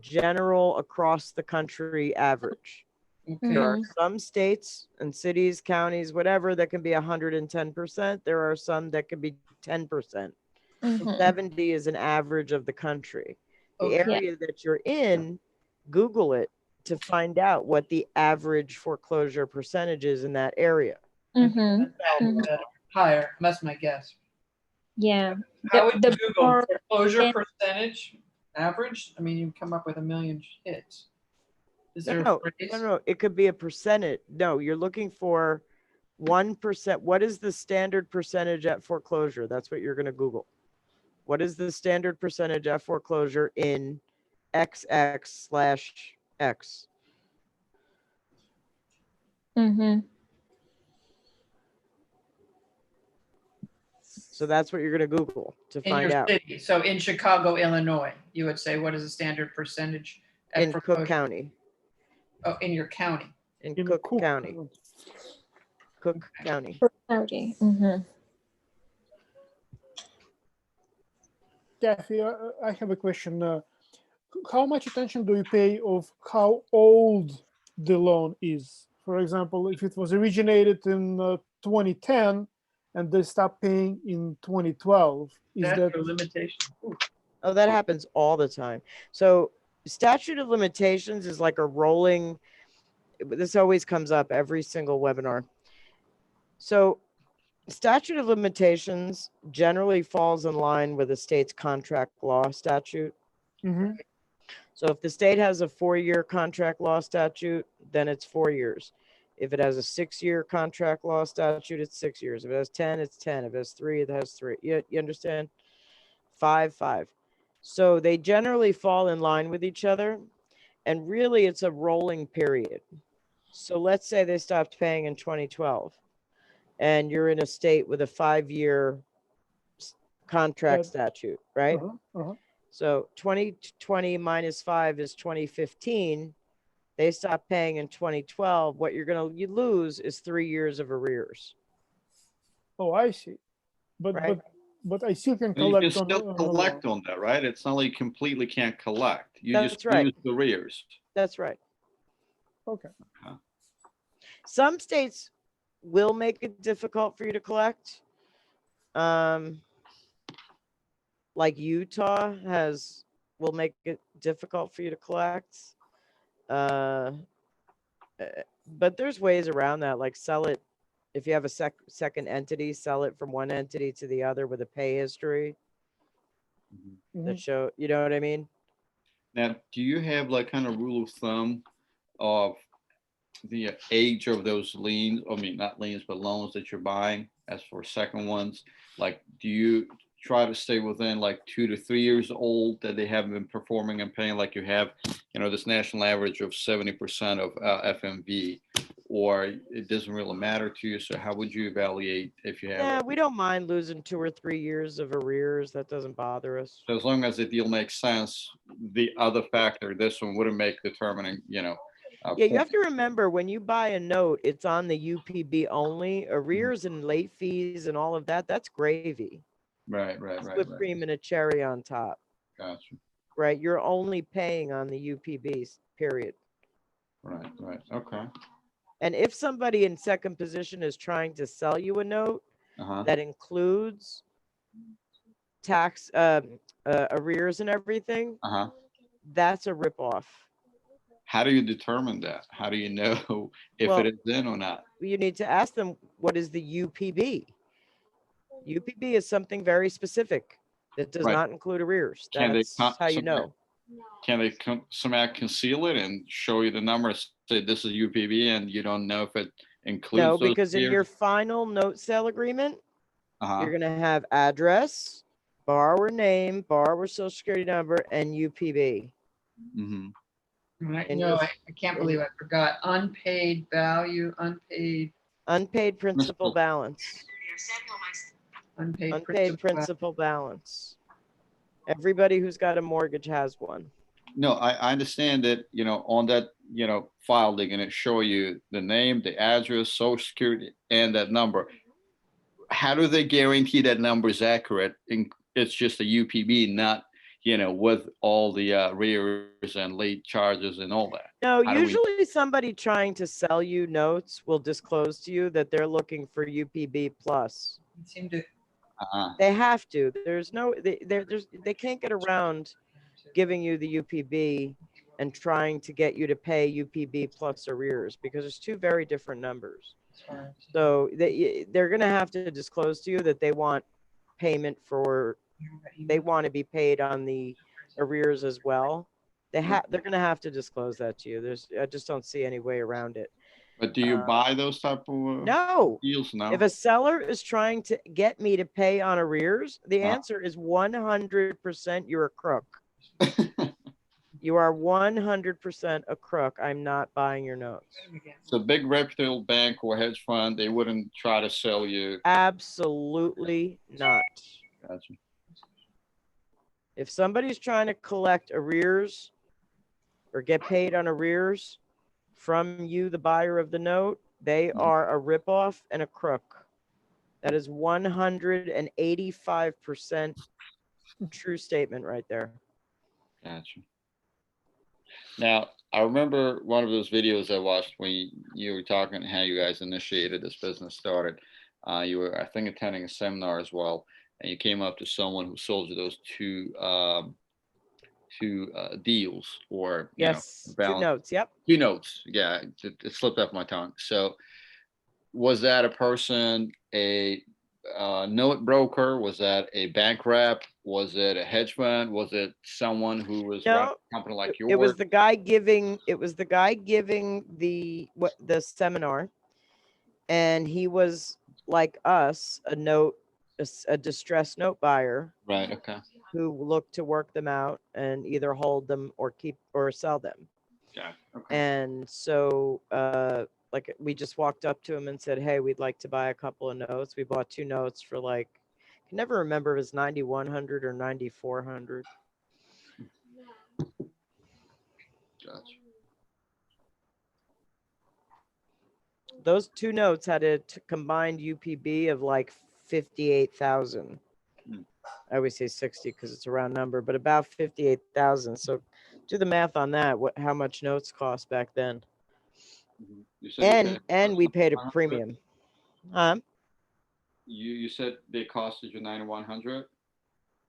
general across the country average. Okay. There are some states and cities, counties, whatever, that can be 110%. There are some that can be 10%. 70 is an average of the country. The area that you're in, Google it to find out what the average foreclosure percentage is in that area. Higher, that's my guess. Yeah. How would you Google foreclosure percentage average? I mean, you come up with a million hits. Is there No, it could be a percentage. No, you're looking for 1%. What is the standard percentage at foreclosure? That's what you're going to Google. What is the standard percentage at foreclosure in XX/X? So that's what you're going to Google to find out. City. So in Chicago, Illinois, you would say, what is the standard percentage in Cook County? Oh, in your county. In Cook County. Cook County. Cook County. Kathy, I have a question. How much attention do you pay of how old the loan is? For example, if it was originated in 2010 and they stopped paying in 2012, is that a limitation? Oh, that happens all the time. So statute of limitations is like a rolling, this always comes up every single webinar. So statute of limitations generally falls in line with the state's contract law statute. Mhm. So if the state has a 4-year contract law statute, then it's 4 years. If it has a 6-year contract law statute, it's 6 years. If it has 10, it's 10. If it has 3, it has 3. You understand? 5, 5. So they generally fall in line with each other. And really, it's a rolling period. So let's say they stopped paying in 2012, and you're in a state with a 5-year contract Right. statute, right? Uh-huh. So 2020 minus 5 is 2015. They stopped paying in 2012. What you lose is 3 years of arrears. Oh, I see. But Right. but I still can And you can collect on, still on the collect loan. on that, right? It's not like you completely can't collect. You That's just right. lose the arrears. That's right. Okay. Some states will make it difficult for you to collect. Like Utah will make it difficult for you to collect. But there's ways around that, like sell it. If you have a second entity, sell it from one entity to the other with a pay history that show, you know what I mean? Now, do you have like kind of rule of thumb of the age of those liens? I mean, not liens, but loans that you're buying as for second ones? Like, do you try to stay within like 2 to 3 years old that they haven't been performing and paying, like you have, this national average of 70% of FMV, or it doesn't really matter to you? So how would you evaluate if you have? Yeah, we don't mind losing 2 or 3 years of arrears. That doesn't bother us. So as long as the deal makes sense, the other factor, this one wouldn't make determining, Yeah, you have to remember when you buy a note, it's on the UPB only. Arrears and late fees and all of that, that's gravy. Right. With cream and a cherry on top. Gotcha. Right, you're only paying on the UPBs, period. Right. Okay. And if somebody in second position is trying to sell you a note that includes tax arrears and everything, that's a ripoff. How do you determine that? How do you know if it is in or not? You need to ask them, what is the UPB? UPB is something very specific that does not include arrears. That's how you know. Can they somehow conceal it and show you the numbers, say this is UPB, and you don't know if it includes? No, those because in arrears? your final note sale agreement, you're going to have address, borrower name, borrower social security number, and UPB. I can't believe I forgot. Unpaid value, unpaid principal balance. Unpaid principal balance. Everybody who's got a mortgage has one. No, I understand that, on that, file, they're going to show you the name, the address, social security, and that number. How do they guarantee that number is accurate? It's just a UPB, not, with all the arrears and late charges and all that. No, usually somebody trying to sell you notes will disclose to you that they're looking for UPB plus. Seem to. They have to. They can't get around giving you the UPB and trying to get you to pay UPB plus arrears, because there's two very different numbers. So they're going to have to disclose to you that they want payment they want to be paid on the arrears as well. They're going to have to disclose that to you. I just don't see any way around it. But do you buy those type of deals now? If a seller is trying to get me to pay on arrears, the answer is 100% you're a crook. You are 100% a crook. I'm not buying your notes. So big reputable bank or hedge fund, they wouldn't try to sell you? Absolutely not. Gotcha. If somebody's trying to collect arrears or get paid on arrears from you, the buyer of the note, they are a ripoff and a crook. That is 185% true statement right there. Gotcha. Now, I remember one of those videos I watched when you were talking how you guys initiated this business started. You were, I think, attending a seminar as well, and you came up to someone who sold you those two deals, or two notes. Yep. 2 notes. Yeah, it slipped off my tongue. So was that a person, a note broker? Was that a bank rep? Was it a hedge fund? Was it someone who was running No, a company like yours? it was the guy giving, the seminar. And he was like us, a distressed note buyer Right. Okay. who looked to work them out and either hold them or keep or sell them. Yeah. Okay. And so, like, we just walked up to him and said, "Hey, we'd like to buy a couple of notes." We bought 2 notes for like, I can never remember if it was 9,100 or 9,400. Gotcha. Those 2 notes had a combined UPB of like 58,000. I always say 60 because it's a round number, but about 58,000. So do the math on that. How much notes cost back then? You said And we paid a 9,100? premium. Huh? You said they costed you 9,100.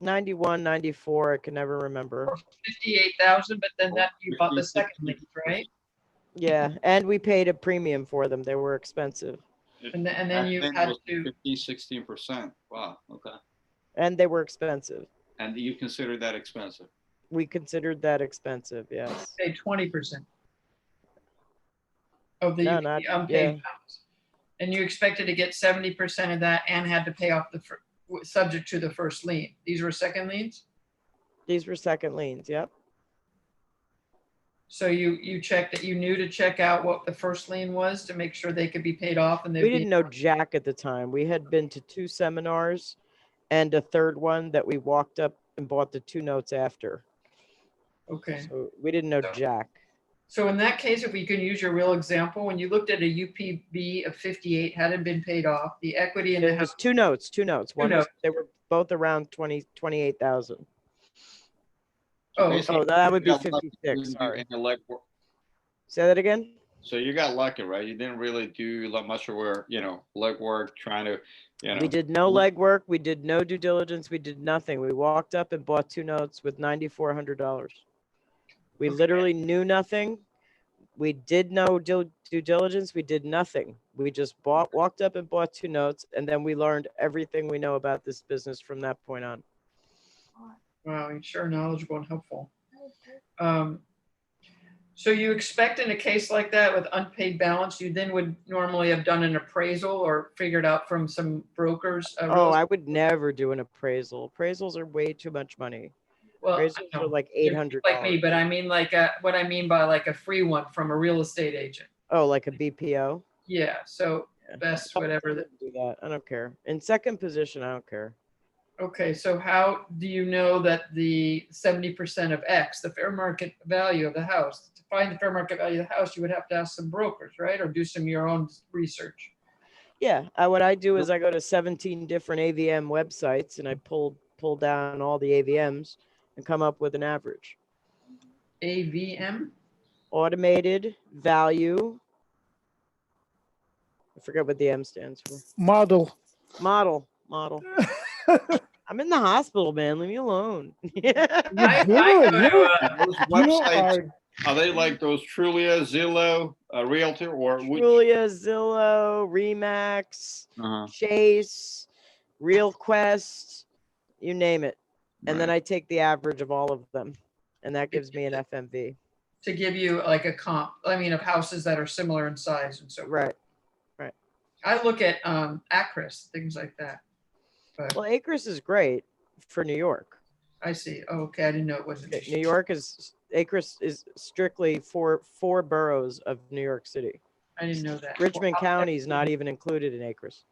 91, 94. I can never remember. 58,000, but then that you bought the second lease, right? Yeah, and we paid a premium for them. They were expensive. And then you had to 16%. Wow. Okay. And they were expensive. And you consider that expensive? We considered that expensive, yes. pay 20% of the No, unpaid not- balance. And you expected to get 70% of that and had to pay off subject to the first lien. These were second liens? These were second liens, yep. So you checked it, you knew to check out what the first lien was to make sure they could be paid off and We didn't know jack at the time. We had been to 2 seminars and a third one that we walked up and bought the 2 notes after. Okay. So we didn't know jack. So in that case, if we can use your real example, when you looked at a UPB of 58, hadn't been paid off, the equity in the It was house, 2 notes. One was, notes. they were both around 28,000. Oh, basically, Oh, that would be you got lucky 56. you didn't do Sorry. any legwork. Say that again? So you got lucky, right? You didn't really do much of work, legwork, trying to, We did no legwork. We did no due diligence. We did nothing. We walked up and bought 2 notes with $9,400. We Okay. literally knew nothing. We did no due diligence. We did nothing. We just walked up and bought 2 notes, and then we learned everything we know about this business from that point on. wow, you're sure knowledgeable and helpful. So you expect in a case like that with unpaid balance, you then would normally have done an appraisal or figured out from some brokers? Oh, I would never do an appraisal. Appraisals are way too much money. Well, I Appraisals know. are like You're $800. like me, but I mean what I mean by like a free one from a real estate agent. Oh, like a BPO? Yeah, so Yeah. best I whatever. wouldn't do that. I don't care. In second position, I don't care. Okay, so how do you know that the 70% of X, the fair market value of the house, to find the fair market value of the house, you would have to ask some brokers, right? Or do some of your own research. Yeah, what I do is I go to 17 different AVM websites and I pull down all the AVMs and come up with an average. AVM? Automated value. I forget what the M stands for. Model. Model. I'm in the hospital, man. Leave me alone. I You go to, Those websites, are they like those Trulia, Zillow, Realtor, or which? Julia, Zillow, Remax, Uh-huh. Chase, RealQuest, you name it. And then I take the average of all of them, and that gives me an FMV. to give you like a comp, I mean, of houses that are similar in size and so forth. Right. I look at Acris, things like that. But Well, Acres is great for New York. I see. Oh, okay, I didn't know it wasn't. New York Acres is strictly four boroughs of New York City. I didn't know that. Richmond Well, County is not even included in Acres.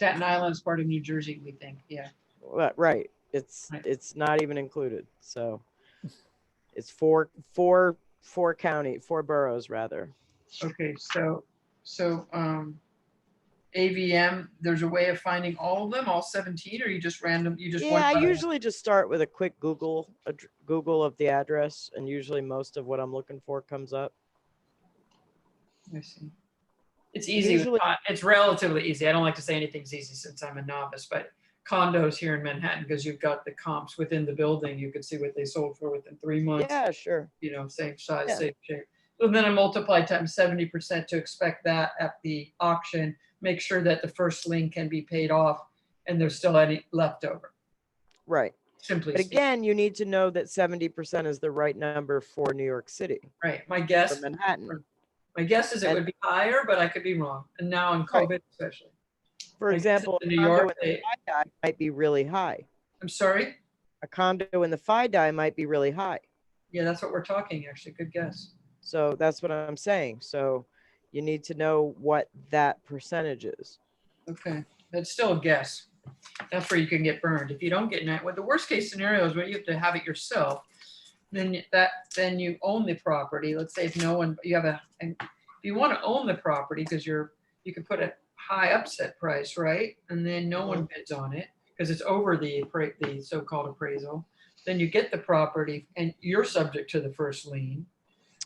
Island is part of New Jersey, we think. Yeah. Right. It's not even included. So it's four boroughs rather. Okay, so AVM, there's a way of finding all of them, all 17, or you just random, you just Yeah, I one by usually just start with a quick Google of the address, and usually most of what I'm looking for comes up. one? I see. It's easy. Usually- It's relatively easy. I don't like to say anything's easy since I'm a novice, but condos here in Manhattan, because you've got the comps within the building, you can see what they sold for within 3 months. Yeah, sure. Same size, Yeah. same shape. So then I multiply times 70% to expect that at the auction, make sure that the first lien can be paid off. and there's still any left over. Right. Simply But speaking. again, you need to know that 70% is the right number for New York City, Right. My for guess, Manhattan. my guess is it And- would be higher, but I could be wrong. And now in Right. COVID especially. For I guess example, in a New condo York, in the FIDI might be really high. I'm sorry. A condo in the FIDI might be really high. Yeah, that's what we're talking, actually. Good guess. So that's what I'm saying. So you need to know what that percentage is. Okay, that's still a guess. That's where you can get burned. If you don't get in it, well, the worst case scenario is when you have to have it yourself. Then you own the property. Let's say if no one, you have and if you want to own the property because you can put a high upset price, right? And then no one bids on it because it's over the so-called appraisal. Then you get the property and you're subject to the first lien.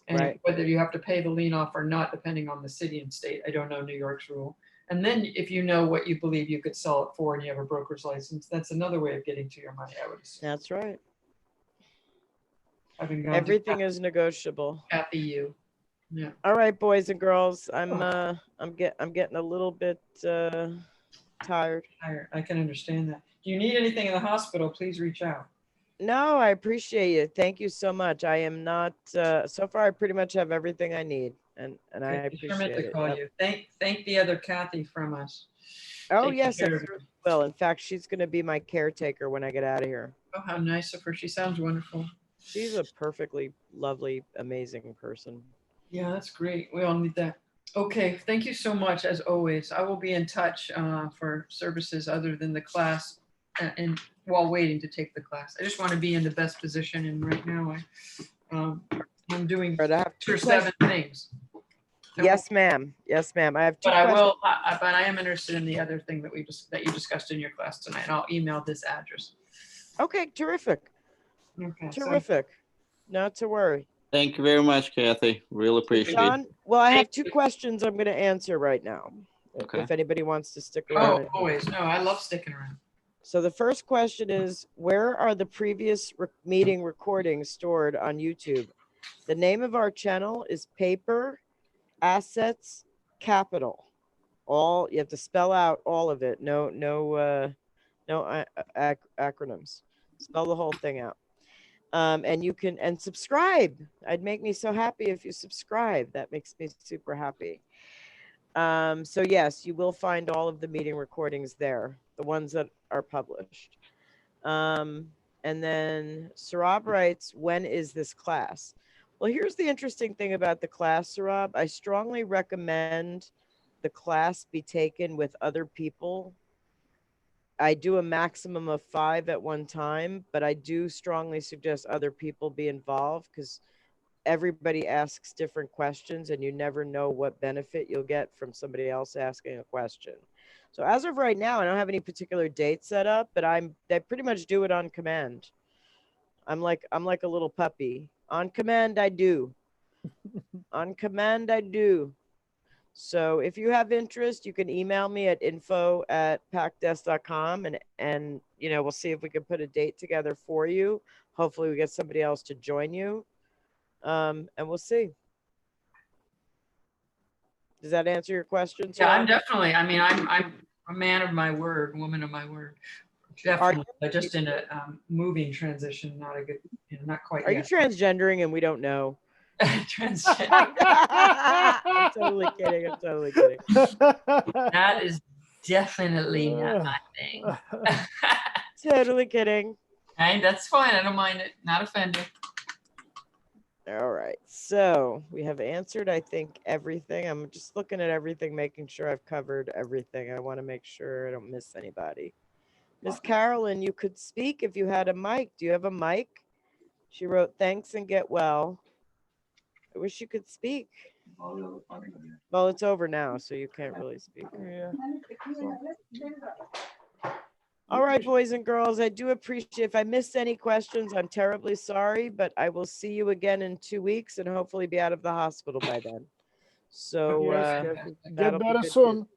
And Right. whether you have to pay the lien off or not, depending on the city and state. I don't know New York's rule. And then if you know what you believe you could sell it for and you have a broker's license, that's another way of getting to your money, I would assume. That's right. Having gone to Everything is negotiable. Kathy, you. Yeah. All right, boys and girls. I'm getting a little bit tired. I can understand that. Do you need anything in the hospital, please reach out. No, I appreciate it. Thank you so much. I am not so far I pretty much have everything I need and I Okay, sure meant appreciate to it. call you. Thank the other Kathy from us. Oh Taking yes, I care of certainly will. In fact, she's gonna be my caretaker when I get out of here. Oh, how nice of her. She sounds wonderful. She's a perfectly lovely, amazing person. Yeah, that's great. We all need that. Okay, thank you so much, as always. I will be in touch for services other than the class and while waiting to take the class. I just want to be in the best position, and right now I'm doing Right, I have 6 or 2 7 things. Yes, ma'am. Yes, ma'am. I have 2 But I questions. will, but I am interested in the other thing that you discussed in your class tonight. I'll email this address. Okay, terrific. Okay. so- Terrific. Not to worry. Thank you very much, Kathy. Really appreciate it. John, well, I have Thank 2 you. questions I'm going to answer right now. Okay. If anybody wants to stick Oh, around. always. No, I love sticking around. So the first question is, where are the previous meeting recordings stored on YouTube? The name of our channel is Paper Assets Capital. All you have to spell out all of it. No acronyms. Spell the whole thing out. And you can subscribe. It'd make me so happy if you subscribe. That makes me super happy. So yes, you will find all of the meeting recordings there, the ones that are published. And then Sarab writes, when is this class? Well, here's the interesting thing about the class, Sarab. I strongly recommend the class be taken with other people. I do a maximum of 5 at one time, but I do strongly suggest other people be involved because everybody asks different questions and you never know what benefit you'll get from somebody else asking a question. So as of right now, I don't have any particular date set up, but I pretty much do it on command. I'm like a little puppy. On command, I do. On command, I do. So if you have interest, you can email me at info@pacdesk.com and you know, we'll see if we can put a date together for you. Hopefully we get somebody else to join you. And we'll see. Does that answer your question? Yeah, I'm Sarah? definitely, I mean, I'm a man of my word, woman of my word. Definitely, but just in a moving transition, not a good, not quite Are you yet. transgendering and we don't know? Transgender. I'm totally kidding. I'm totally kidding. That is definitely not my thing. Totally kidding. Hey, that's fine. I don't mind it. Not offended. All right. So we have answered, I think, everything. I'm just looking at everything, making sure I've covered everything. I want to make sure I don't miss anybody. Miss Carolyn, you could speak if you had a mic. Do you have a mic? She wrote, thanks and get well. I wish you could speak. Well, it's over now, so you can't really speak. Yeah. All right, boys and girls, I do appreciate, if I missed any questions, I'm terribly sorry, but I will see you again in 2 weeks and hopefully be out of the hospital by then. So Yes, yes. that'll Get be better good soon. too.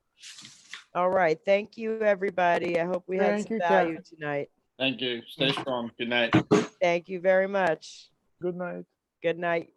All right. Thank you, everybody. I hope we had Thank some you, value Kathy. tonight. Thank you. Stay strong. Good night. Thank you very much. Good night. Good night.